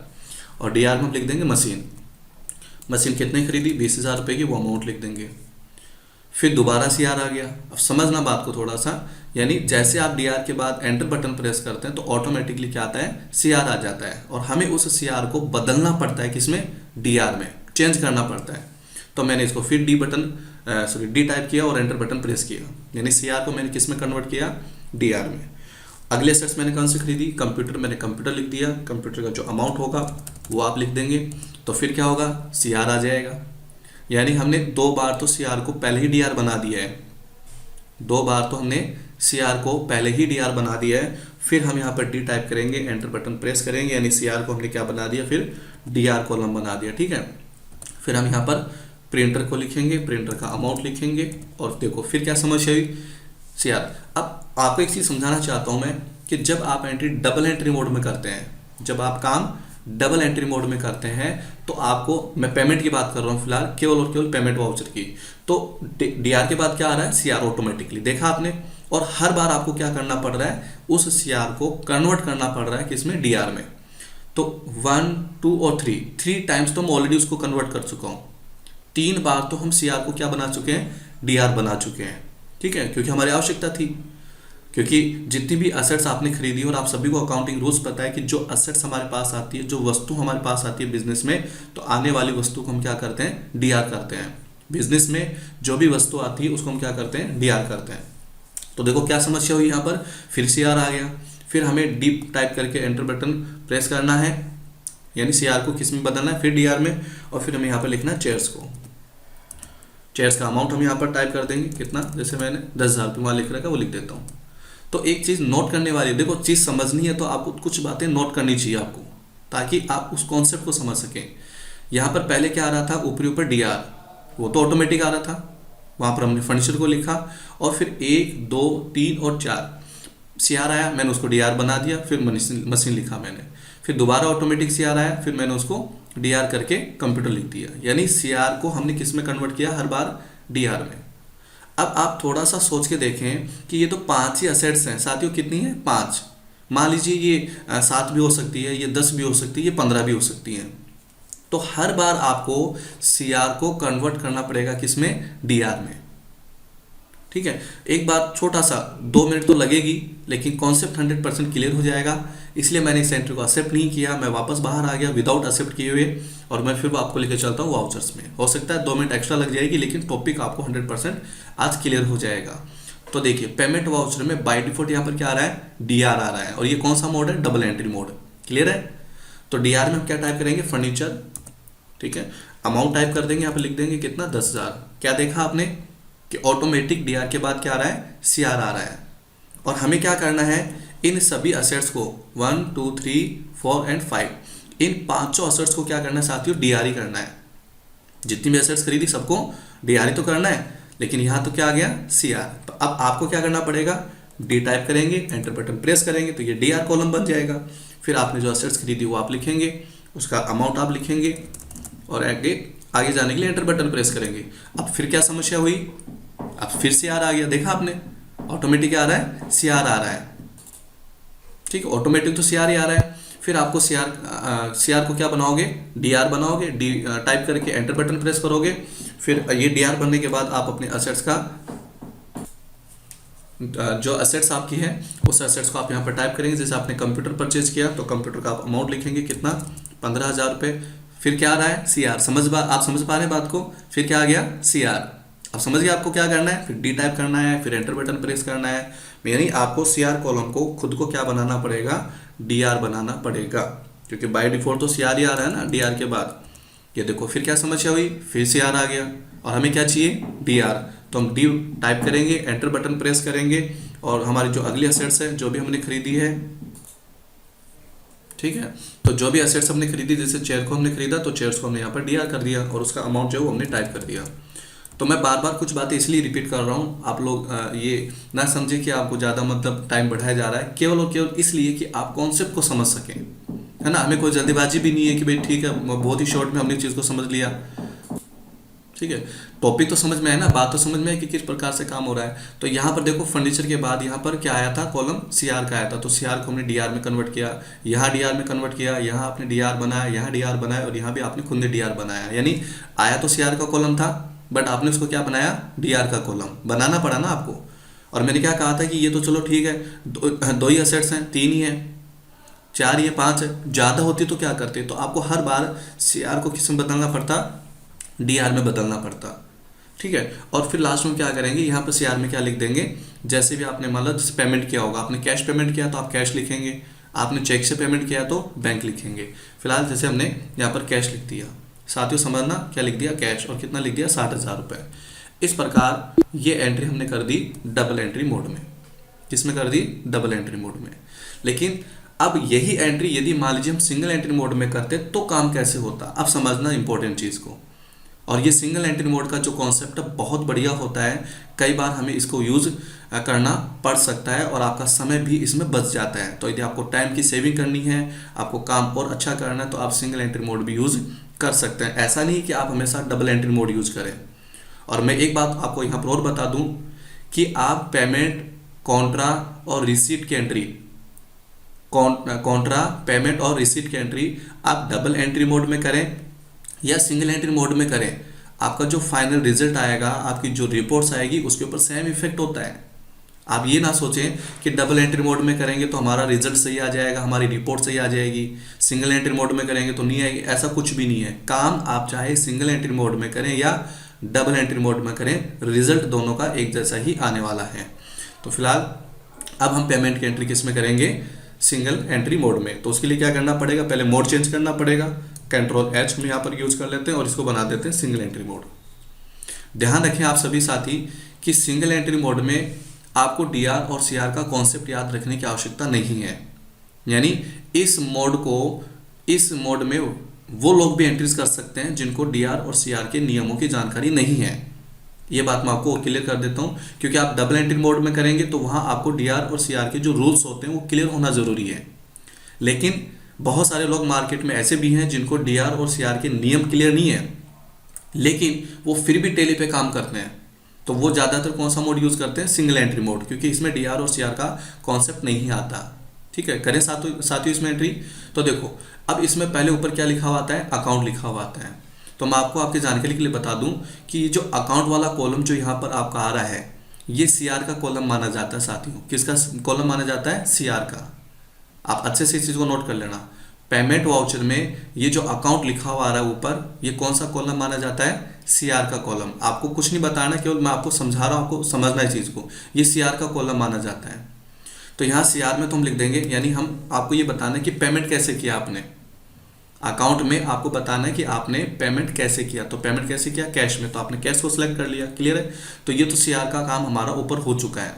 और डीआर में हम लिख देंगे मशीन। मशीन कितने खरीदी, 20,000 रुपये की, वो अमाउंट लिख देंगे। फिर दोबारा सीआर आ गया। अब समझना बात को थोड़ा सा, यानी जैसे आप डीआर के बाद एंटर बटन प्रेस करते हैं तो ऑटोमेटिकली क्या आता है, सीआर आ जाता है, और हमें उस सीआर को बदलना पड़ता है किसमें, डीआर में, चेंज करना पड़ता है। तो मैंने इसको फिर डी टाइप किया और एंटर बटन प्रेस किया, यानी सीआर को मैंने किस में कन्वर्ट किया, डीआर में। अगले सेट्स मैंने कौन सी खरीदी, कंप्यूटर, मैंने कंप्यूटर लिख दिया। कंप्यूटर का जो अमाउंट होगा वो आप लिख देंगे, तो फिर क्या होगा, सीआर आ जाएगा। यानी हमने 2 बार तो सीआर को पहले ही डीआर बना दिया है, 2 बार तो हमने सीआर को पहले ही डीआर बना दिया है। फिर हम यहाँ पर डी टाइप करेंगे, एंटर बटन प्रेस करेंगे, यानी सीआर को हमने क्या बना दिया, फिर डीआर कॉलम बना दिया, ठीक है। फिर हम यहाँ पर प्रिंटर को लिखेंगे, प्रिंटर का अमाउंट लिखेंगे, और देखो फिर क्या समस्या हुई, सीआर। अब आपको एक चीज़ समझाना चाहता हूँ मैं कि जब आप एंट्री डबल एंट्री मोड में करते हैं, जब आप काम डबल एंट्री मोड में करते हैं, तो आपको, मैं पेमेंट की बात कर रहा हूँ फिलहाल, केवल और केवल पेमेंट वाउचर की। तो डीआर के बाद क्या आ रहा है, सीआर ऑटोमेटिकली, देखा आपने। और हर बार आपको क्या करना पड़ रहा है, उस सीआर को कन्वर्ट करना पड़ रहा है किसमें, डीआर में। तो 1, 2 और 3 टाइम्स तो मैं ऑलरेडी उसको कन्वर्ट कर चुका हूँ। 3 बार तो हम सीआर को क्या बना चुके हैं, डीआर बना चुके हैं, ठीक है, क्योंकि हमारी आवश्यकता थी। क्योंकि जितनी भी असेट्स आपने खरीदी, और आप सभी को अकाउंटिंग रूल्स पता है कि जो असेट्स हमारे पास आती है, जो वस्तु हमारे पास आती है बिजनेस में, तो आने वाली वस्तु को हम क्या करते हैं, डीआर करते हैं। बिजनेस में जो भी वस्तु आती है उसको हम क्या करते हैं, डीआर करते हैं। तो देखो क्या समस्या हुई यहाँ पर, फिर सीआर आ गया। फिर हमें डी टाइप करके एंटर बटन प्रेस करना है, यानी सीआर को किस में बदलना है, फिर डीआर में। और फिर हमें यहाँ पर लिखना है चेयर्स को। चेयर्स का अमाउंट हम यहाँ पर टाइप कर देंगे, कितना, जैसे मैंने 10,000 रुपये वहाँ लिख रखा है, वो लिख देता हूँ। तो एक चीज़ नोट करने वाली है, देखो चीज़ समझनी है तो आपको कुछ बातें नोट करनी चाहिए आपको, ताकि आप उस कॉन्सेप्ट को समझ सकें। यहाँ पर पहले क्या आ रहा था, ऊपर डीआर, वो तो ऑटोमेटिक आ रहा था, वहाँ पर हमने फर्नीचर को लिखा, और फिर 1, 2, 3 और 4 सीआर आया, मैंने उसको डीआर बना दिया, फिर मशीन लिखा मैंने, फिर दोबारा ऑटोमेटिक सीआर आया, फिर मैंने उसको डीआर करके कंप्यूटर लिख दिया। यानी सीआर को हमने किस में कन्वर्ट किया, हर बार डीआर में। अब आप थोड़ा सा सोच के देखें कि ये तो 5 ही असेट्स हैं साथियों, कितनी है, 5। मान लीजिए ये 7 भी हो सकती है, ये 10 भी हो सकती है, ये 15 भी हो सकती हैं। तो हर बार आपको सीआर को कन्वर्ट करना पड़ेगा किसमें, डीआर में, ठीक है। एक बात, छोटा सा 2 मिनट तो लगेगी, लेकिन कॉन्सेप्ट 100% क्लियर हो जाएगा। इसलिए मैंने इस एंट्री को एक्सेप्ट नहीं किया, मैं वापस बाहर आ गया विदाउट एक्सेप्ट किए हुए, और मैं फिर आपको लेकर चलता हूँ वाउचर्स में। हो सकता है 2 मिनट एक्स्ट्रा लग जाएगी, लेकिन टॉपिक आपको 100% आज क्लियर हो जाएगा। तो देखिए, पेमेंट वाउचर में बाय डिफॉल्ट यहाँ पर क्या आ रहा है, डीआर आ रहा है, और ये कौन सा मोड है, डबल एंट्री मोड, क्लियर है। तो डीआर में हम क्या टाइप करेंगे, फर्नीचर, ठीक है। अमाउंट टाइप कर देंगे, यहाँ पर लिख देंगे कितना, 10,000। क्या देखा आपने कि ऑटोमेटिक डीआर के बाद क्या आ रहा है, सीआर आ रहा है। और हमें क्या करना है, इन सभी असेट्स को 1, 2, 3, 4 एंड 5, इन 5 असेट्स को क्या करना है साथियों, डीआर ही करना है। जितनी भी असेट्स खरीदी सबको डीआर ही तो करना है, लेकिन यहाँ तो क्या आ गया, सीआर। तो अब आपको क्या करना पड़ेगा, डी टाइप करेंगे, एंटर बटन प्रेस करेंगे, तो ये डीआर कॉलम बन जाएगा। फिर आपने जो असेट्स खरीदी वो आप लिखेंगे, उसका अमाउंट आप लिखेंगे, और आगे जाने के लिए एंटर बटन प्रेस करेंगे। अब फिर क्या समस्या हुई, अब फिर सीआर आ गया, देखा आपने, ऑटोमेटिक आ रहा है, सीआर आ रहा है। ठीक है, ऑटोमेटिक तो सीआर ही आ रहा है। फिर आपको सीआर को क्या बनाओगे, डीआर बनाओगे, डी टाइप करके एंटर बटन प्रेस करोगे। फिर ये डीआर बनने के बाद आप अपने असेट्स का जो असेट्स आपकी है उस असेट्स को आप यहाँ पर टाइप करेंगे। जैसे आपने कंप्यूटर परचेज किया तो कंप्यूटर का आप अमाउंट लिखेंगे कितना, 15,000 रुपये। फिर क्या आ रहा है, सीआर। आप समझ पा रहे हैं बात को। फिर क्या आ गया, सीआर। अब समझ गए आपको क्या करना है, फिर डी टाइप करना है, फिर एंटर बटन प्रेस करना है। यानी आपको सीआर कॉलम को खुद को क्या बनाना पड़ेगा, डीआर बनाना पड़ेगा, क्योंकि बाय डिफॉल्ट तो सीआर ही आ रहा है ना डीआर के बाद। ये देखो फिर क्या समस्या हुई, फिर सीआर आ गया और हमें क्या चाहिए, डीआर। तो हम डी टाइप करेंगे, एंटर बटन प्रेस करेंगे और हमारी जो अगली असेट्स है जो भी हमने खरीदी है, ठीक है, तो जो भी असेट्स हमने खरीदी, जैसे चेयर को हमने खरीदा तो चेयर्स को हमने यहाँ पर डीआर कर दिया और उसका अमाउंट जो है वो हमने टाइप कर दिया। तो मैं बार बार कुछ बातें इसलिए रिपीट कर रहा हूँ, आप लोग ये ना समझे कि आपको ज़्यादा मतलब टाइम बढ़ाया जा रहा है, केवल और केवल इसलिए कि आप कॉन्सेप्ट को समझ सकें, है ना। हमें कोई जल्दीबाजी भी नहीं है कि भाई ठीक है बहुत ही शॉर्ट में हमने चीज़ को समझ लिया, ठीक है। टॉपिक तो समझ में है ना, बात तो समझ में है कि किस प्रकार से काम हो रहा है। तो यहाँ पर देखो फर्नीचर के बाद यहाँ पर क्या आया था, कॉलम सीआर का आया था। तो सीआर को हमने डीआर में कन्वर्ट किया, यहाँ डीआर में कन्वर्ट किया, यहाँ आपने डीआर बनाया, यहाँ डीआर बनाया और यहाँ भी आपने खुद ने डीआर बनाया। यानी आया तो सीआर का कॉलम था बट आपने उसको क्या बनाया, डीआर का कॉलम बनाना पड़ा ना आपको। और मैंने क्या कहा था कि ये तो चलो ठीक है, दो ही असेट्स हैं, 3 ही है, 4 या 5 है, ज़्यादा होती तो क्या करते, तो आपको हर बार सीआर को किस में बदलना पड़ता, डीआर में बदलना पड़ता, ठीक है। और फिर लास्ट में क्या करेंगे, यहाँ पर सीआर में क्या लिख देंगे, जैसे भी आपने मतलब जैसे पेमेंट किया होगा, आपने कैश पेमेंट किया तो आप कैश लिखेंगे, आपने चेक से पेमेंट किया तो बैंक लिखेंगे। फिलहाल जैसे हमने यहाँ पर कैश लिख दिया, साथियों समझना क्या लिख दिया, कैश, और कितना लिख दिया, 60,000 रुपये। इस प्रकार ये एंट्री हमने कर दी डबल एंट्री मोड में। किसमें कर दी, डबल एंट्री मोड में। लेकिन अब यही एंट्री यदि मान लीजिए हम सिंगल एंट्री मोड में करते तो काम कैसे होता, अब समझना इंपॉर्टेंट चीज़ को। और ये सिंगल एंट्री मोड का जो कॉन्सेप्ट है बहुत बढ़िया होता है, कई बार हमें इसको यूज़ करना पड़ सकता है और आपका समय भी इसमें बच जाता है। तो यदि आपको टाइम की सेविंग करनी है, आपको काम और अच्छा करना है, तो आप सिंगल एंट्री मोड भी यूज़ कर सकते हैं। ऐसा नहीं कि आप हमेशा डबल एंट्री मोड यूज़ करें। और मैं एक बात आपको यहाँ पर और बता दूँ कि आप पेमेंट, कॉन्ट्रा और रिसीट की एंट्री, कॉन्ट्रा, पेमेंट और रिसीट की एंट्री आप डबल एंट्री मोड में करें या सिंगल एंट्री मोड में करें, आपका जो फाइनल रिजल्ट आएगा, आपकी जो रिपोर्ट्स आएगी उसके ऊपर सेम इफेक्ट होता है। आप ये ना सोचें कि डबल एंट्री मोड में करेंगे तो हमारा रिजल्ट सही आ जाएगा, हमारी रिपोर्ट सही आ जाएगी, सिंगल एंट्री मोड में करेंगे तो नहीं आएगी, ऐसा कुछ भी नहीं है। काम आप चाहे सिंगल एंट्री मोड में करें या डबल एंट्री मोड में करें, रिजल्ट दोनों का एक जैसा ही आने वाला है। तो फिलहाल अब हम पेमेंट की एंट्री किस में करेंगे, सिंगल एंट्री मोड में। तो उसके लिए क्या करना पड़ेगा, पहले मोड चेंज करना पड़ेगा, कंट्रोल एच हम यहाँ पर यूज कर लेते हैं और इसको बना देते हैं सिंगल एंट्री मोड। ध्यान रखें आप सभी साथी कि सिंगल एंट्री मोड में आपको डीआर और सीआर का कॉन्सेप्ट याद रखने की आवश्यकता नहीं है। यानी इस मोड में वो लोग भी एंट्रीज कर सकते हैं जिनको डीआर और सीआर के नियमों की जानकारी नहीं है। ये बात मैं आपको क्लियर कर देता हूँ, क्योंकि आप डबल एंट्री मोड में करेंगे तो वहाँ आपको डीआर और सीआर के जो रूल्स होते हैं वो क्लियर होना ज़रूरी है। लेकिन बहुत सारे लोग मार्केट में ऐसे भी हैं जिनको डीआर और सीआर के नियम क्लियर नहीं है, लेकिन वो फिर भी टेली पे काम करते हैं। तो वो ज़्यादातर कौन सा मोड यूज़ करते हैं, सिंगल एंट्री मोड, क्योंकि इसमें डीआर और सीआर का कॉन्सेप्ट नहीं आता। ठीक है, करें साथियों इसमें एंट्री। तो देखो अब इसमें पहले ऊपर क्या लिखा हुआ आता है, अकाउंट लिखा हुआ आता है। तो मैं आपको आपकी जानकारी के लिए बता दूं कि जो अकाउंट वाला कॉलम जो यहाँ पर आपका आ रहा है, ये सीआर का कॉलम माना जाता है साथियों। किसका कॉलम माना जाता है, सीआर का। आप अच्छे से इस चीज़ को नोट कर लेना। पेमेंट वाउचर में ये जो अकाउंट लिखा हुआ आ रहा है ऊपर, ये कौन सा कॉलम माना जाता है, सीआर का कॉलम। आपको कुछ नहीं बताना, केवल मैं आपको समझा रहा हूँ, आपको समझना है चीज़ को। ये सीआर का कॉलम माना जाता है। तो यहाँ सीआर में तो हम लिख देंगे, यानी हम आपको ये बताना है कि पेमेंट कैसे किया आपने। अकाउंट में आपको बताना है कि आपने पेमेंट कैसे किया। तो पेमेंट कैसे किया, कैश में, तो आपने कैश को सिलेक्ट कर लिया। क्लियर है। तो ये तो सीआर का काम हमारा ऊपर हो चुका है।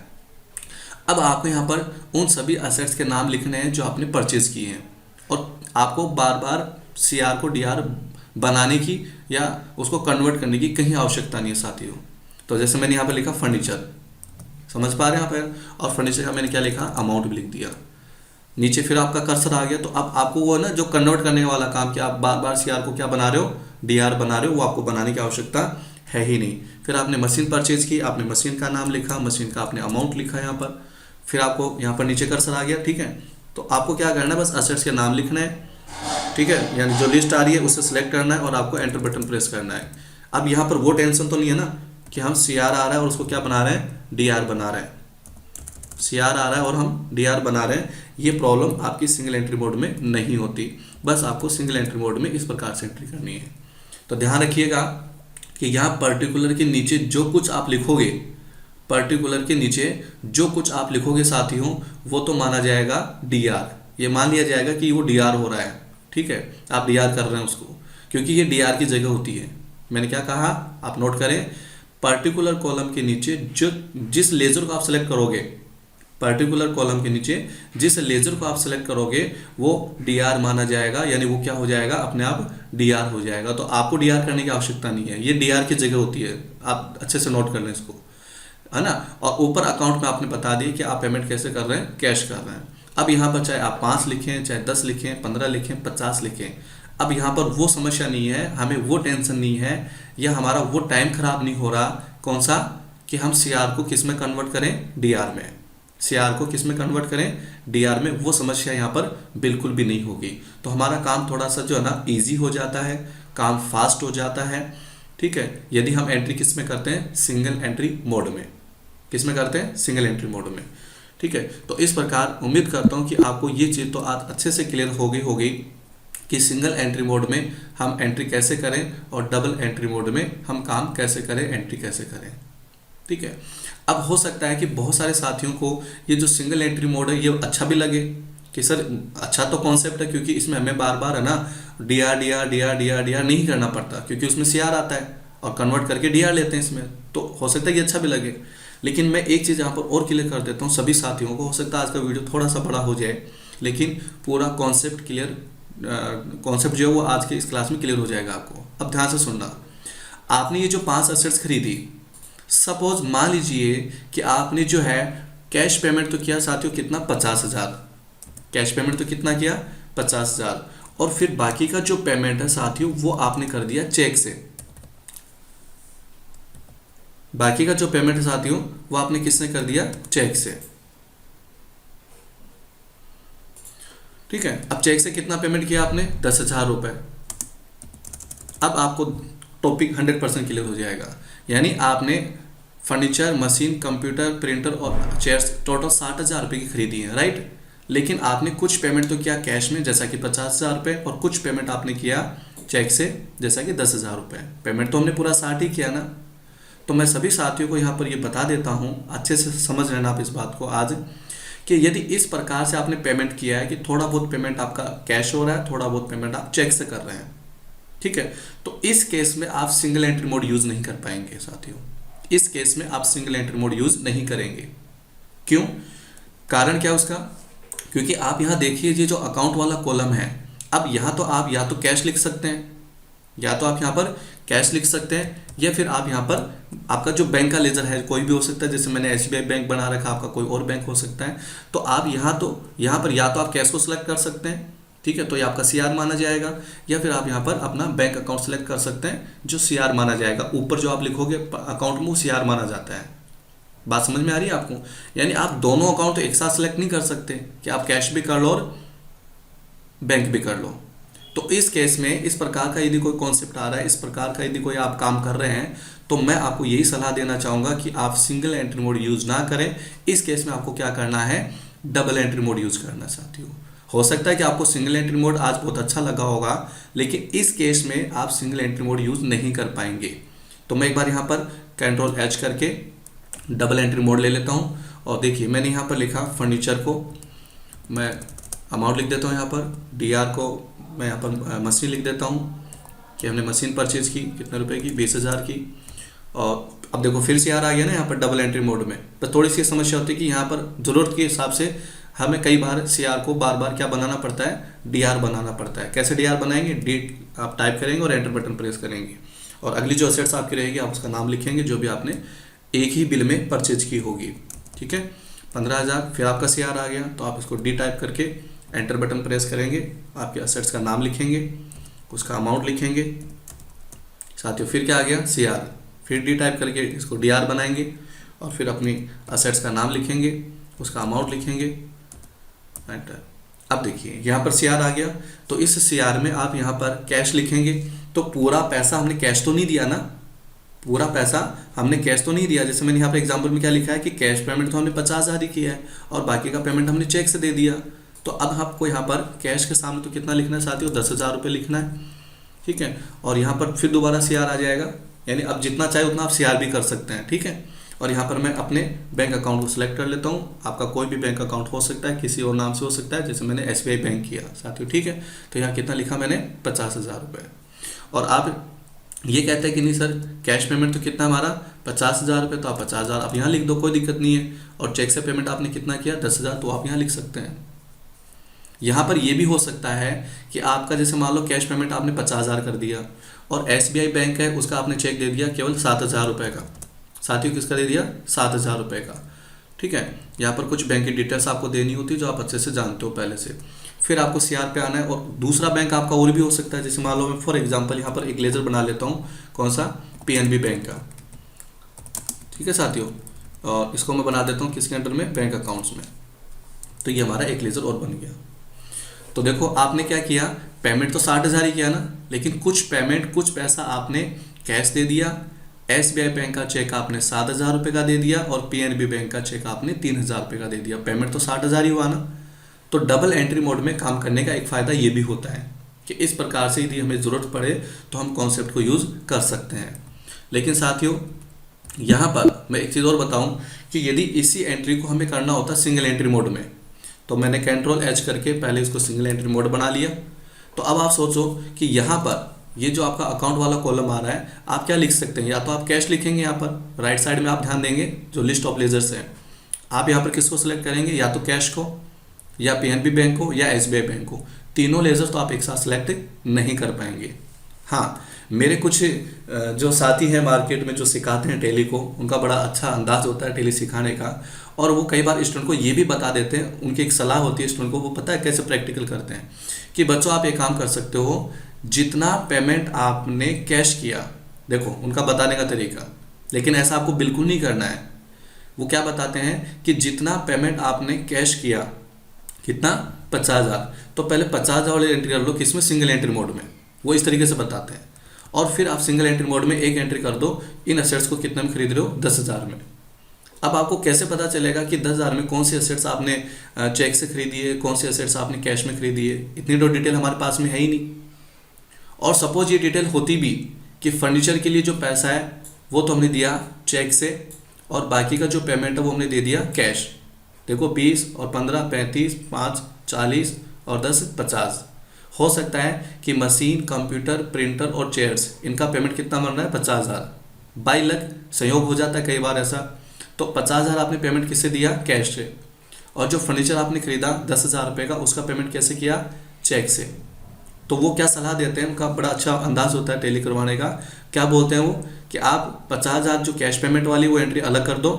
अब आपको यहाँ पर उन सभी असेट्स के नाम लिखने हैं जो आपने परचेज किए हैं, और आपको बार बार सीआर को डीआर बनाने की या उसको कन्वर्ट करने की कहीं आवश्यकता नहीं है साथियों। तो जैसे मैंने यहाँ पर लिखा फर्नीचर, समझ पा रहे हैं यहाँ पर, और फर्नीचर का मैंने क्या लिखा, अमाउंट भी लिख दिया। नीचे फिर आपका कर्सर आ गया, तो अब आपको वो है ना जो कन्वर्ट करने वाला काम, कि आप बार बार सीआर को क्या बना रहे हो, डीआर बना रहे हो, वो आपको बनाने की आवश्यकता है ही नहीं। फिर आपने मशीन परचेज की, आपने मशीन का नाम लिखा, मशीन का आपने अमाउंट लिखा यहाँ पर, फिर आपको यहाँ पर नीचे कर्सर आ गया। ठीक है, तो आपको क्या करना है, बस असेट्स के नाम लिखना है, ठीक है, यानी जो लिस्ट आ रही है उसे सिलेक्ट करना है और आपको एंटर बटन प्रेस करना है। अब यहाँ पर वो टेंशन तो नहीं है ना कि हम सी आर आ रहा है और उसको क्या बना रहे हैं, डी आर बना रहे हैं। सी आर आ रहा है और हम डी आर बना रहे हैं, ये प्रॉब्लम आपकी सिंगल एंट्री मोड में नहीं होती। बस आपको सिंगल एंट्री मोड में इस प्रकार से एंट्री करनी है। तो ध्यान रखिएगा कि यहाँ पर्टिकुलर के नीचे जो कुछ आप लिखोगे, पर्टिकुलर के नीचे जो कुछ आप लिखोगे साथियों, वो तो माना जाएगा डी आर। ये मान लिया जाएगा कि वो डी आर हो रहा है, ठीक है, आप डी आर कर रहे हैं उसको, क्योंकि ये डी आर की जगह होती है। मैंने क्या कहा, आप नोट करें, पर्टिकुलर कॉलम के नीचे जो जिस लेजर को आप सेलेक्ट करोगे, पर्टिकुलर कॉलम के नीचे जिस लेजर को आप सेलेक्ट करोगे वो डी आर माना जाएगा, यानी वो क्या हो जाएगा, अपने आप डी आर हो जाएगा। तो आपको डी आर करने की आवश्यकता नहीं है, ये डी आर की जगह होती है। आप अच्छे से नोट कर लें इसको, है ना। और ऊपर अकाउंट में आपने बता दिया कि आप पेमेंट कैसे कर रहे हैं, कैश कर रहे हैं। अब यहाँ पर चाहे आप 5 लिखें, चाहे 10 लिखें, 15 लिखें, 50 लिखें, अब यहाँ पर वो समस्या नहीं है, हमें वो टेंशन नहीं है, या हमारा वो टाइम खराब नहीं हो रहा। कौन सा, कि हम सी आर को किस में कन्वर्ट करें, डी आर में। सी आर को किस में कन्वर्ट करें, डी आर में। वो समस्या यहाँ पर बिल्कुल भी नहीं होगी। तो हमारा काम थोड़ा सा जो है ना ईजी हो जाता है, काम फास्ट हो जाता है, ठीक है, यदि हम एंट्री किस में करते हैं, सिंगल एंट्री मोड में। किस में करते हैं, सिंगल एंट्री मोड में, ठीक है। तो इस प्रकार उम्मीद करता हूँ कि आपको ये चीज़ तो आज अच्छे से क्लियर होगी कि सिंगल एंट्री मोड में हम एंट्री कैसे करें और डबल एंट्री मोड में हम काम कैसे करें, एंट्री कैसे करें, ठीक है। अब हो सकता है कि बहुत सारे साथियों को ये जो सिंगल एंट्री मोड है ये अच्छा भी लगे कि सर अच्छा तो कॉन्सेप्ट है, क्योंकि इसमें हमें बार बार है ना D R D R D R D R D R नहीं करना पड़ता, क्योंकि उसमें सी आर आता है और कन्वर्ट करके डी आर लेते हैं इसमें। तो हो सकता है कि अच्छा भी लगे, लेकिन मैं एक चीज़ यहाँ पर और क्लियर कर देता हूँ सभी साथियों को। हो सकता है आज का वीडियो थोड़ा सा बड़ा हो जाए, लेकिन पूरा कॉन्सेप्ट क्लियर, कॉन्सेप्ट जो है वो आज के इस क्लास में क्लियर हो जाएगा आपको। अब ध्यान से सुनना, आपने ये जो 5 असेट्स खरीदी, सपोज मान लीजिए कि आपने जो है कैश पेमेंट तो किया साथियों, कितना, 50,000। कैश पेमेंट तो कितना किया, 50,000। और फिर बाकी का जो पेमेंट है साथियों वो आपने कर दिया चेक से। बाकी का जो पेमेंट है साथियों वो आपने किसने कर दिया, चेक से, ठीक है। अब चेक से कितना पेमेंट किया आपने, 10,000 रुपये। अब आपको टॉपिक 100% क्लियर हो जाएगा। यानी आपने फर्नीचर, मशीन, कंप्यूटर, प्रिंटर और चेयर्स टोटल 60,000 रुपये की खरीदी है, राइट। लेकिन आपने कुछ पेमेंट तो किया कैश में जैसा कि 50,000 रुपये, और कुछ पेमेंट आपने किया चेक से जैसा कि 10,000 रुपये। पेमेंट तो हमने पूरा 60 ही किया ना। तो मैं सभी साथियों को यहाँ पर ये बता देता हूँ, अच्छे से समझ लेना आप इस बात को आज, कि यदि इस प्रकार से आपने पेमेंट किया है कि थोड़ा बहुत पेमेंट आपका कैश हो रहा है, थोड़ा बहुत पेमेंट आप चेक से कर रहे हैं, ठीक है, तो इस केस में आप सिंगल एंट्री मोड यूज़ नहीं कर पाएंगे साथियों। इस केस में आप सिंगल एंट्री मोड यूज़ नहीं करेंगे। क्यों, कारण क्या उसका, क्योंकि आप यहाँ देखिए ये जो अकाउंट वाला कॉलम है, अब यहाँ तो आप या तो कैश लिख सकते हैं, या तो आप यहाँ पर कैश लिख सकते हैं, या फिर आप यहाँ पर आपका जो बैंक का लेजर है कोई भी हो सकता है, जैसे मैंने SBI बैंक बना रखा, आपका कोई और बैंक हो सकता है। तो आप यहाँ पर या तो आप कैश को सिलेक्ट कर सकते हैं, ठीक है, तो ये आपका CR माना जाएगा, या फिर आप यहाँ पर अपना बैंक अकाउंट सेलेक्ट कर सकते हैं जो CR माना जाएगा। ऊपर जो आप लिखोगे अकाउंट में वो CR माना जाता है। बात समझ में आ रही है आपको। यानी आप दोनों अकाउंट एक साथ सेलेक्ट नहीं कर सकते कि आप कैश भी कर लो और बैंक भी कर लो। तो इस केस में इस प्रकार का यदि कोई कॉन्सेप्ट आ रहा है, इस प्रकार का यदि कोई आप काम कर रहे हैं, तो मैं आपको यही सलाह देना चाहूँगा कि आप सिंगल एंट्री मोड यूज़ ना करें। इस केस में आपको क्या करना है, डबल एंट्री मोड यूज़ करना साथियों। हो सकता है कि आपको सिंगल एंट्री मोड आज बहुत अच्छा लगा होगा, लेकिन इस केस में आप सिंगल एंट्री मोड यूज़ नहीं कर पाएंगे। तो मैं एक बार यहाँ पर Ctrl+H करके डबल एंट्री मोड ले लेता हूँ, और देखिए मैंने यहाँ पर लिखा फर्नीचर को मैं अमाउंट लिख देता हूँ, यहाँ पर DR को मैं यहाँ पर मशीन लिख देता हूँ कि हमने मशीन परचेज की कितने रुपए की, 20,000 की। और अब देखो फिर CR आ गया ना यहाँ पर डबल एंट्री मोड में। पर थोड़ी सी समस्या होती है कि यहाँ पर ज़रूरत के हिसाब से हमें कई बार CR को बार बार क्या बनाना पड़ता है, DR बनाना पड़ता है। कैसे DR बनाएंगे, D आप टाइप करेंगे और एंटर बटन प्रेस करेंगे, और अगली जो असेट्स आपकी रहेगी आप उसका नाम लिखेंगे जो भी आपने एक ही बिल में परचेज की होगी, ठीक है। 15,000 फिर आपका CR आ गया, तो आप इसको D टाइप करके एंटर बटन प्रेस करेंगे, आपके असेट्स का नाम लिखेंगे, उसका अमाउंट लिखेंगे साथियों। फिर क्या आ गया, CR, फिर D टाइप करके इसको DR बनाएंगे, और फिर अपनी असेट्स का नाम लिखेंगे, उसका अमाउंट लिखेंगे, एंटर। अब देखिए यहाँ पर सीआर आ गया, तो इस सीआर में आप यहाँ पर कैश लिखेंगे, तो पूरा पैसा हमने कैश तो नहीं दिया ना, पूरा पैसा हमने कैश तो नहीं दिया। जैसे मैंने यहाँ पर एग्जांपल में क्या लिखा है कि कैश पेमेंट तो हमने 50,000 ही किया है और बाकी का पेमेंट हमने चेक से दे दिया। तो अब आपको यहाँ पर कैश के सामने तो कितना लिखना है साथियों, 10,000 रुपये लिखना है, ठीक है। और यहाँ पर फिर दोबारा सीआर आ जाएगा, यानी अब जितना चाहे उतना आप सीआर भी कर सकते हैं, ठीक है। और यहाँ पर मैं अपने बैंक अकाउंट को सिलेक्ट कर लेता हूँ। आपका कोई भी बैंक अकाउंट हो सकता है, किसी और नाम से हो सकता है, जैसे मैंने एसबीआई बैंक किया साथियों, ठीक है। तो यहाँ कितना लिखा मैंने, 50,000 रुपये। और आप ये कहते हैं कि नहीं सर कैश पेमेंट तो कितना हमारा 50,000 रुपये, तो आप 50,000 आप यहाँ लिख दो, कोई दिक्कत नहीं है। और चेक से पेमेंट आपने कितना किया 10,000, तो आप यहाँ लिख सकते हैं। यहाँ पर ये भी हो सकता है कि आपका जैसे मान लो कैश पेमेंट आपने 50,000 कर दिया और एसबीआई बैंक है उसका आपने चेक दे दिया केवल 7,000 रुपये का, साथियों किसका दे दिया 7,000 रुपये का, ठीक है। यहाँ पर कुछ बैंक की डिटेल्स आपको देनी होती है जो आप अच्छे से जानते हो पहले से। फिर आपको सीआर पे आना है और दूसरा बैंक आपका और भी हो सकता है, जैसे मान लो मैं फॉर एग्जांपल यहाँ पर एक लेजर बना लेता हूँ, कौन सा, पीएनबी बैंक का, ठीक है साथियों। और इसको मैं बना देता हूँ किसके अंडर में, बैंक अकाउंट्स में। तो ये हमारा एक लेजर और बन गया। तो देखो आपने क्या किया, पेमेंट तो 60,000 ही किया ना, लेकिन कुछ पेमेंट कुछ पैसा आपने कैश दे दिया, एसबीआई बैंक का चेक आपने 7,000 रुपये का दे दिया और पीएनबी बैंक का चेक आपने 3,000 रुपये का दे दिया। पेमेंट तो 60,000 ही हुआ ना। तो डबल एंट्री मोड में काम करने का एक फ़ायदा ये भी होता है कि इस प्रकार से यदि हमें ज़रूरत पड़े तो हम कॉन्सेप्ट को यूज़ कर सकते हैं। लेकिन साथियों यहाँ पर मैं एक चीज़ और बताऊँ कि यदि इसी एंट्री को हमें करना होता सिंगल एंट्री मोड में, तो मैंने कंट्रोल एच करके पहले इसको सिंगल एंट्री मोड बना लिया। तो अब आप सोचो कि यहाँ पर ये जो आपका अकाउंट वाला कॉलम आ रहा है, आप क्या लिख सकते हैं, या तो आप कैश लिखेंगे, यहाँ पर राइट साइड में आप ध्यान देंगे जो लिस्ट ऑफ लेजर्स है, आप यहाँ पर किसको सिलेक्ट करेंगे, या तो कैश को, या पीएनबी बैंक को, या एसबीआई बैंक को। तीनों लेजर तो आप एक साथ सिलेक्ट नहीं कर पाएंगे। हाँ, मेरे कुछ जो साथी हैं मार्केट में जो सिखाते हैं टैली को, उनका बड़ा अच्छा अंदाज होता है टैली सिखाने का, और वो कई बार स्टूडेंट को ये भी बता देते हैं, उनकी एक सलाह होती है स्टूडेंट को, वो पता है कैसे प्रैक्टिकल करते हैं कि बच्चों आप एक काम कर सकते हो, जितना पेमेंट आपने कैश किया, देखो उनका बताने का तरीका, लेकिन ऐसा आपको बिल्कुल नहीं करना है। वो क्या बताते हैं कि जितना पेमेंट आपने कैश किया, कितना 50,000, तो पहले 50,000 वाली एंट्री कर लो, किसमें, सिंगल एंट्री मोड में। वो इस तरीके से बताते हैं। और फिर आप सिंगल एंट्री मोड में एक एंट्री कर दो, इन असेट्स को कितने में खरीद रहे हो, 10,000 में। अब आपको कैसे पता चलेगा कि 10,000 में कौन सी असेट्स आपने चेक से खरीदी है, कौन सी असेट्स आपने कैश में खरीदी है, इतनी तो डिटेल हमारे पास में है ही नहीं। और सपोज ये डिटेल होती भी कि फर्नीचर के लिए जो पैसा है वो तो हमने दिया चेक से, और बाकी का जो पेमेंट है वो हमने दे दिया कैश। देखो 20 और 15, 35, 5, 40 और 10, 50। हो सकता है कि मशीन, कंप्यूटर, प्रिंटर और चेयर्स, इनका पेमेंट कितना बन रहा है, 50,000। बाई लक संयोग हो जाता है कई बार ऐसा, तो 50,000 आपने पेमेंट किससे दिया, कैश से। और जो फर्नीचर आपने खरीदा 10,000 रुपये का, उसका पेमेंट कैसे किया, चेक से। तो वो क्या सलाह देते हैं, उनका बड़ा अच्छा अंदाज होता है टैली करवाने का। क्या बोलते हैं वो कि आप 50,000 जो कैश पेमेंट वाली वो एंट्री अलग कर दो,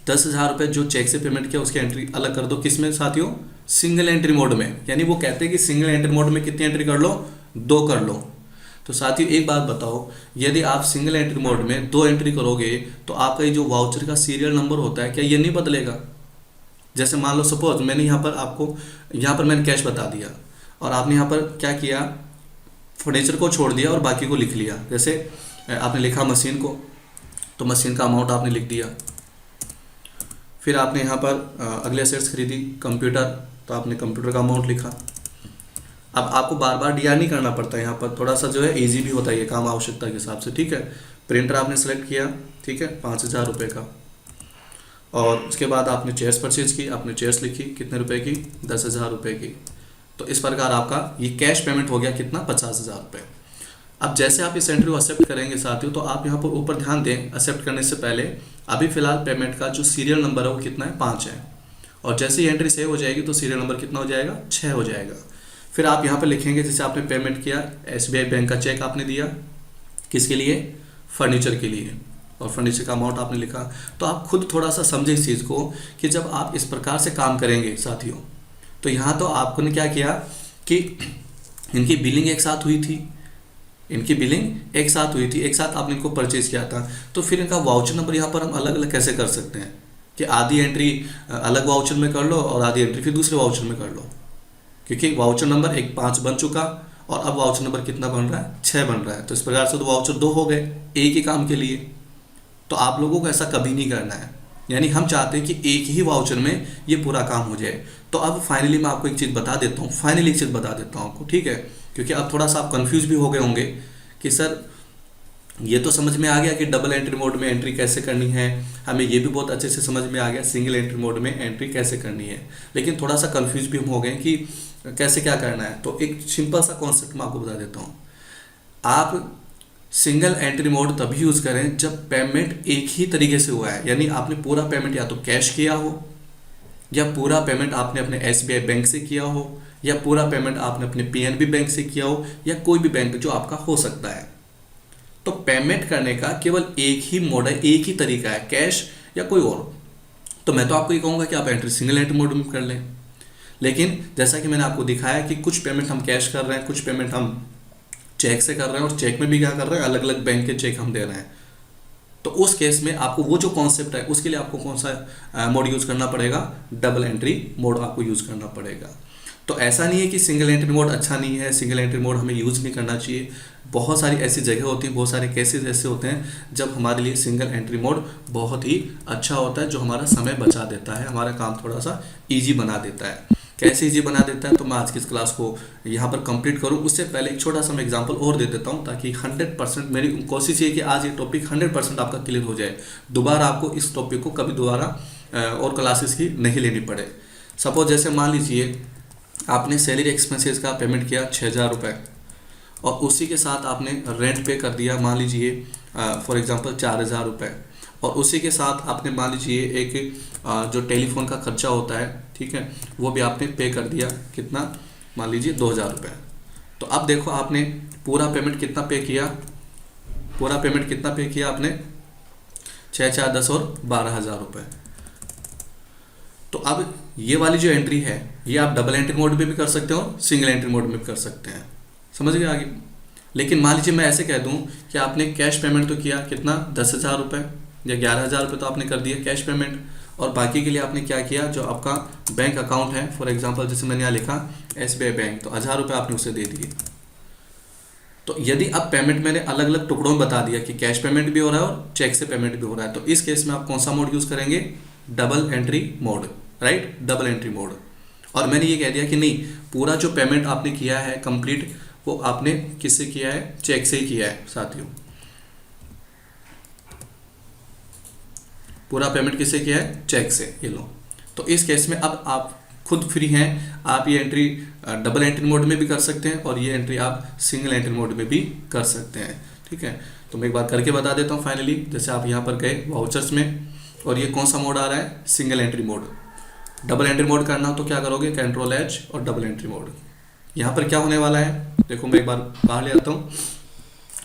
10,000 रुपये जो चेक से पेमेंट किया उसकी एंट्री अलग कर दो। किस में साथियों, सिंगल एंट्री मोड में। यानी वो कहते हैं कि सिंगल एंट्री मोड में कितनी एंट्री कर लो, 2 कर लो। तो साथियों एक बात बताओ, यदि आप सिंगल एंट्री मोड में 2 एंट्री करोगे तो आपका ये जो वाउचर का सीरियल नंबर होता है, क्या ये नहीं बदलेगा। जैसे मान लो सपोज मैंने यहाँ पर आपको, यहाँ पर मैंने कैश बता दिया और आपने यहाँ पर क्या किया, फर्नीचर को छोड़ दिया और बाकी को लिख लिया। जैसे आपने लिखा मशीन को, तो मशीन का अमाउंट आपने लिख दिया। फिर आपने यहाँ पर अगले असेट्स खरीदी, कंप्यूटर, तो आपने कंप्यूटर का अमाउंट लिखा। अब आपको बार बार डीआर नहीं करना पड़ता, यहाँ पर थोड़ा सा जो है इजी भी होता है ये काम आवश्यकता के हिसाब से, ठीक है। प्रिंटर आपने सेलेक्ट किया, ठीक है, 5,000 रुपये का। और उसके बाद आपने चेयर्स परचेज की, आपने चेयर्स लिखी, कितने रुपए की, 10,000 रुपये की। तो इस प्रकार आपका ये कैश पेमेंट हो गया कितना, 50,000 रुपये। अब जैसे आप इस एंट्री को एक्सेप्ट करेंगे साथियों, तो आप यहाँ पर ऊपर ध्यान दें, एक्सेप्ट करने से पहले अभी फिलहाल पेमेंट का जो सीरियल नंबर है वो कितना है, 5 है। और जैसे ही एंट्री सेव हो जाएगी तो सीरियल नंबर कितना हो जाएगा, 6 हो जाएगा। फिर आप यहाँ पर लिखेंगे, जैसे आपने पेमेंट किया, एसबीआई बैंक का चेक आपने दिया, किसके लिए, फर्नीचर के लिए, और फर्नीचर का अमाउंट आपने लिखा। तो आप खुद थोड़ा सा समझे इस चीज़ को कि जब आप इस प्रकार से काम करेंगे साथियों, तो यहाँ तो आपने क्या किया कि इनकी बिलिंग एक साथ हुई थी, इनकी बिलिंग एक साथ हुई थी, एक साथ आपने इनको परचेज किया था। तो फिर इनका वाउचर नंबर यहाँ पर हम अलग अलग कैसे कर सकते हैं कि आधी एंट्री अलग वाउचर में कर लो और आधी एंट्री फिर दूसरे वाउचर में कर लो। क्योंकि वाउचर नंबर एक 5 बन चुका और अब वाउचर नंबर कितना बन रहा है, 6 बन रहा है। तो इस प्रकार से तो वाउचर 2 हो गए एक ही काम के लिए। तो आप लोगों को ऐसा कभी नहीं करना है, यानी हम चाहते हैं कि एक ही वाउचर में ये पूरा काम हो जाए। तो अब फाइनली मैं आपको एक चीज़ बता देता हूँ, आपको, ठीक है, क्योंकि अब थोड़ा सा आप कंफ्यूज भी हो गए होंगे कि सर ये तो समझ में आ गया कि डबल एंट्री मोड में एंट्री कैसे करनी है, हमें ये भी बहुत अच्छे से समझ में आ गया सिंगल एंट्री मोड में एंट्री कैसे करनी है, लेकिन थोड़ा सा कंफ्यूज भी हम हो गए कि कैसे क्या करना है। तो एक सिंपल सा कॉन्सेप्ट मैं आपको बता देता हूँ। आप सिंगल एंट्री मोड तभी यूज़ करें जब पेमेंट एक ही तरीके से हुआ है, यानी आपने पूरा पेमेंट या तो कैश किया हो, या पूरा पेमेंट आपने अपने SBI बैंक से किया हो, या पूरा पेमेंट आपने अपने PNB बैंक से किया हो, या कोई भी बैंक जो आपका हो सकता है। तो पेमेंट करने का केवल एक ही मोड है, एक ही तरीका है, कैश या कोई और। तो मैं तो आपको ये कहूँगा कि आप एंट्री सिंगल एंट्री मोड में कर लें, लेकिन जैसा कि मैंने आपको दिखाया कि कुछ पेमेंट हम कैश कर रहे हैं, कुछ पेमेंट हम चेक से कर रहे हैं, और चेक में भी क्या कर रहे हैं, अलग अलग बैंक के चेक हम दे रहे हैं। तो उस केस में आपको वो जो कॉन्सेप्ट है उसके लिए आपको कौन सा मोड यूज़ करना पड़ेगा, डबल एंट्री मोड आपको यूज़ करना पड़ेगा। तो ऐसा नहीं है कि सिंगल एंट्री मोड अच्छा नहीं है, सिंगल एंट्री मोड हमें यूज़ नहीं करना चाहिए। बहुत सारी ऐसी जगह होती हैं, बहुत सारे केसेस ऐसे होते हैं जब हमारे लिए सिंगल एंट्री मोड बहुत ही अच्छा होता है, जो हमारा समय बचा देता है, हमारा काम थोड़ा सा ईजी बना देता है। कैसे ईजी बना देता है, तो मैं आज की इस क्लास को यहाँ पर कंप्लीट करूँ उससे पहले एक छोटा सा मैं एग्जांपल और दे देता हूँ, ताकि 100% मेरी कोशिश ये कि आज ये टॉपिक 100% आपका क्लियर हो जाए, दोबारा आपको इस टॉपिक को कभी दोबारा और क्लासेस की नहीं लेनी पड़े। सपोज जैसे मान लीजिए आपने सैलरी एक्सपेंसेस का पेमेंट किया 6000 रुपये, और उसी के साथ आपने रेंट पे कर दिया मान लीजिए फॉर एग्जांपल 4000 रुपये, और उसी के साथ आपने मान लीजिए एक जो टेलीफोन का खर्चा होता है, ठीक है, वो भी आपने पे कर दिया, कितना, मान लीजिए 2000 रुपये। तो अब देखो आपने पूरा पेमेंट कितना पे किया, आपने 6, 4, 10 और 12,000 रुपये। तो अब ये वाली जो एंट्री है ये आप डबल एंट्री मोड में भी कर सकते हो, सिंगल एंट्री मोड में भी कर सकते हैं, समझ गए आगे। लेकिन मान लीजिए मैं ऐसे कह दूं कि आपने कैश पेमेंट तो किया कितना, 10,000 रुपये या 11,000 रुपये तो आपने कर दिया कैश पेमेंट, और बाकी के लिए आपने क्या किया, जो आपका बैंक अकाउंट है, फॉर एग्जांपल जैसे मैंने यहाँ लिखा SBI बैंक, तो 1000 रुपये आपने उसे दे दिए। तो यदि अब पेमेंट मैंने अलग अलग टुकड़ों में बता दिया कि कैश पेमेंट भी हो रहा है और चेक से पेमेंट भी हो रहा है, तो इस केस में आप कौन सा मोड यूज़ करेंगे, double entry mode, right, double entry mode. और मैंने ये कह दिया कि नहीं, पूरा जो पेमेंट आपने किया है कंप्लीट, वो आपने किससे किया है, चेक से ही किया है साथियों, पूरा पेमेंट किससे किया है, चेक से, ये लो। तो इस केस में अब आप खुद फ्री हैं, आप ये एंट्री डबल एंट्री मोड में भी कर सकते हैं, और ये एंट्री आप सिंगल एंट्री मोड में भी कर सकते हैं, ठीक है। तो मैं एक बार करके बता देता हूँ फाइनली। जैसे आप यहाँ पर गए वाउचर्स में, और ये कौन सा मोड आ रहा है, single entry mode. Double entry mode करना हो तो क्या करोगे, Ctrl+H और डबल एंट्री मोड। यहाँ पर क्या होने वाला है, देखो मैं एक बार बाहर ले आता हूँ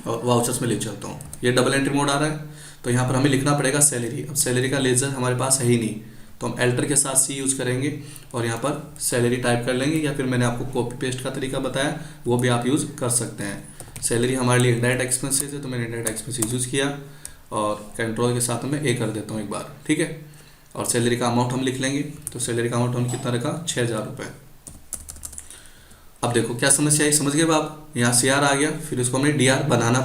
और वाउचर्स में ले चलता हूँ। ये डबल एंट्री मोड आ रहा है, तो यहाँ पर हमें लिखना पड़ेगा सैलरी। अब सैलरी का लेजर हमारे पास है ही नहीं, तो हम एल्टर के साथ C यूज़ करेंगे और यहाँ पर सैलरी टाइप कर लेंगे, या फिर मैंने आपको कॉपी पेस्ट का तरीका बताया वो भी आप यूज़ कर सकते हैं। सैलरी हमारे लिए इनडायरेक्ट एक्सपेंसेस है, तो मैंने इनडायरेक्ट एक्सपेंसेस यूज़ किया, और कंट्रोल के साथ मैं A कर देता हूँ एक बार, ठीक है। और सैलरी का अमाउंट हम लिख लेंगे, तो सैलरी का अमाउंट हम कितना रखा, 6000 रुपये। अब देखो क्या समस्या है, समझ गए आप, यहाँ CR आ गया, फिर इसको हमें DR बनाना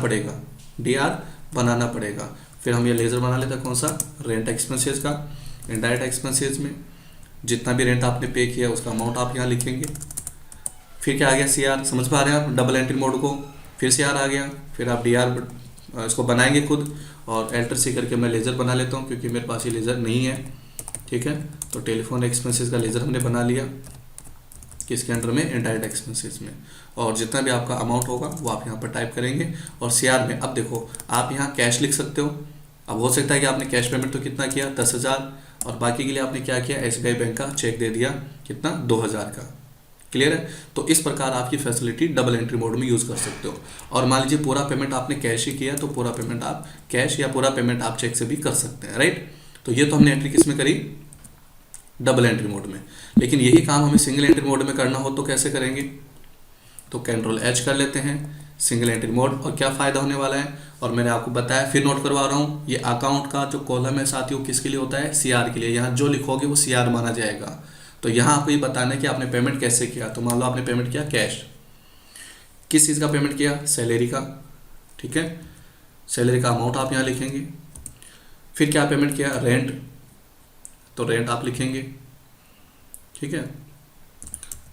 पड़ेगा, फिर हम ये लेज़र बना लेते हैं कौन सा, रेंट एक्सपेंसेस का। इनडायरेक्ट एक्सपेंसेस में जितना भी रेंट आपने पे किया उसका अमाउंट आप यहाँ लिखेंगे। फिर क्या आ गया, CR, समझ पा रहे हैं आप डबल एंट्री मोड को, फिर CR आ गया, फिर आप DR इसको बनाएंगे खुद, और एल्टर C करके मैं लेज़र बना लेता हूँ क्योंकि मेरे पास ये लेज़र नहीं है, ठीक है। तो टेलीफोन एक्सपेंसेस का लेज़र हमने बना लिया, किसके अंडर में, इनडायरेक्ट एक्सपेंसेस में, और जितना भी आपका अमाउंट होगा वो आप यहाँ पर टाइप करेंगे। और CR में अब देखो आप यहाँ कैश लिख सकते हो। अब हो सकता है कि आपने कैश पेमेंट तो कितना किया, 10,000, और बाकी के लिए आपने क्या किया, SBI बैंक का चेक दे दिया, कितना, 2000 का। क्लियर है। तो इस प्रकार आपकी फैसिलिटी डबल एंट्री मोड में यूज़ कर सकते हो। और मान लीजिए पूरा पेमेंट आपने कैश ही किया, तो पूरा पेमेंट आप कैश या पूरा पेमेंट आप चेक से भी कर सकते हैं, राइट। तो ये तो हमने एंट्री किस में करी, डबल एंट्री मोड में। लेकिन यही काम हमें सिंगल एंट्री मोड में करना हो तो कैसे करेंगे, तो Ctrl+H कर लेते हैं, सिंगल एंट्री मोड। और क्या फ़ायदा होने वाला है, और मैंने आपको बताया, फिर नोट करवा रहा हूँ, ये अकाउंट का जो कॉलम है साथियों किसके लिए होता है, CR के लिए। यहाँ जो लिखोगे वो CR माना जाएगा। तो यहाँ आपको ये बताना है कि आपने पेमेंट कैसे किया। तो मान लो आपने पेमेंट किया कैश, किस चीज़ का पेमेंट किया, सैलरी का, ठीक है, सैलरी का अमाउंट आप यहाँ लिखेंगे। फिर क्या पेमेंट किया, रेंट, तो रेंट आप लिखेंगे, ठीक है।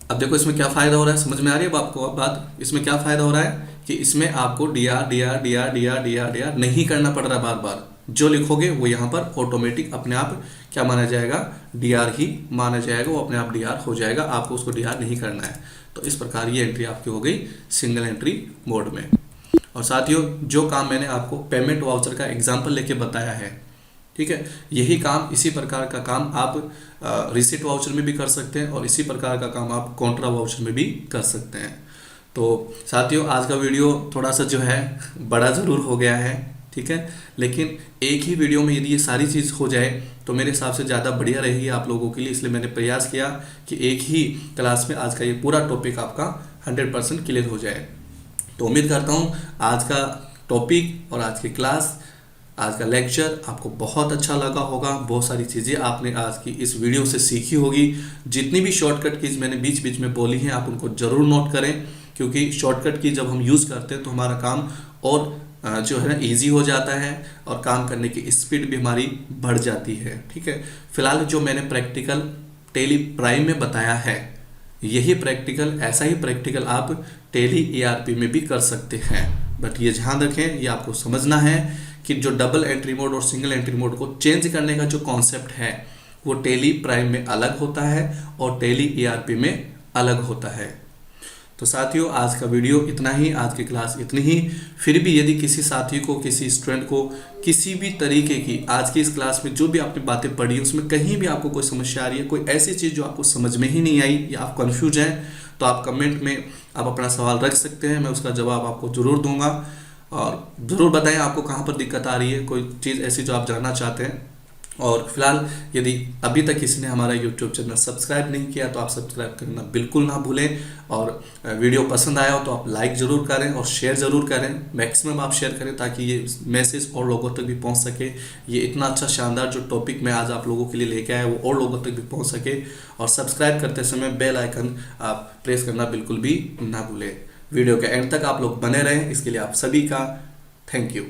अब देखो इसमें क्या फ़ायदा हो रहा है, समझ में आ रही है अब आपको बात। इसमें क्या फ़ायदा हो रहा है कि इसमें आपको D R D R D R D R D R D R नहीं करना पड़ रहा बार बार। जो लिखोगे वो यहाँ पर ऑटोमेटिक अपने आप क्या माना जाएगा, डी आर ही माना जाएगा, वो अपने आप डी आर हो जाएगा, आपको उसको डी आर नहीं करना है। तो इस प्रकार ये एंट्री आपकी हो गई सिंगल एंट्री मोड में। और साथियों जो काम मैंने आपको पेमेंट वाउचर का एग्जाम्पल लेके बताया है, ठीक है, यही काम, इसी प्रकार का काम आप रिसिट वाउचर में भी कर सकते हैं और इसी प्रकार का काम आप कॉन्ट्रा वाउचर में भी कर सकते हैं। तो साथियों आज का वीडियो थोड़ा सा जो है बड़ा ज़रूर हो गया है, ठीक है, लेकिन एक ही वीडियो में यदि ये सारी चीज़ हो जाए तो मेरे हिसाब से ज़्यादा बढ़िया रहेगी आप लोगों के लिए। इसलिए मैंने प्रयास किया कि एक ही क्लास में आज का ये पूरा टॉपिक आपका 100% क्लियर हो जाए। तो उम्मीद करता हूँ आज का टॉपिक और आज की क्लास, आज का लेक्चर आपको बहुत अच्छा लगा होगा। बहुत सारी चीज़ें आपने आज की इस वीडियो से सीखी होगी। जितनी भी शॉर्टकट कीज मैंने बीच बीच में बोली हैं आप उनको ज़रूर नोट करें, क्योंकि शॉर्टकट की जब हम यूज़ करते हैं तो हमारा काम और जो है ना ईजी हो जाता है और काम करने की स्पीड भी हमारी बढ़ जाती है, ठीक है। फिलहाल जो मैंने प्रैक्टिकल टेली प्राइम में बताया है, यही प्रैक्टिकल, ऐसा ही प्रैक्टिकल आप टेली ERP में भी कर सकते हैं। बट ये ध्यान रखें, ये आपको समझना है कि जो डबल एंट्री मोड और सिंगल एंट्री मोड को चेंज करने का जो कॉन्सेप्ट है वो टेली प्राइम में अलग होता है और टेली ERP में अलग होता है। तो साथियों आज का वीडियो इतना ही, आज की क्लास इतनी ही। फिर भी यदि किसी साथी को, किसी स्टूडेंट को किसी भी तरीके की आज की इस क्लास में जो भी आपने बातें पढ़ी उसमें कहीं भी आपको कोई समस्या आ रही है, कोई ऐसी चीज़ जो आपको समझ में ही नहीं आई या आप कंफ्यूज हैं, तो आप कमेंट में आप अपना सवाल रख सकते हैं, मैं उसका जवाब आपको ज़रूर दूंगा। और ज़रूर बताएं आपको कहाँ पर दिक्कत आ रही है, कोई चीज़ ऐसी जो आप जानना चाहते हैं। और फिलहाल यदि अभी तक किसी ने हमारा YouTube चैनल सब्सक्राइब नहीं किया तो आप सब्सक्राइब करना बिल्कुल ना भूलें। और वीडियो पसंद आया हो तो आप लाइक ज़रूर करें और शेयर ज़रूर करें, मैक्सिमम आप शेयर करें ताकि ये मैसेज और लोगों तक भी पहुंच सके। ये इतना अच्छा शानदार जो टॉपिक मैं आज आप लोगों के लिए लेके आया वो और लोगों तक भी पहुँच सके। और सब्सक्राइब करते समय बेल आइकन आप प्रेस करना बिल्कुल भी ना भूलें। वीडियो के एंड तक आप लोग बने रहें, इसके लिए आप सभी का थैंक यू।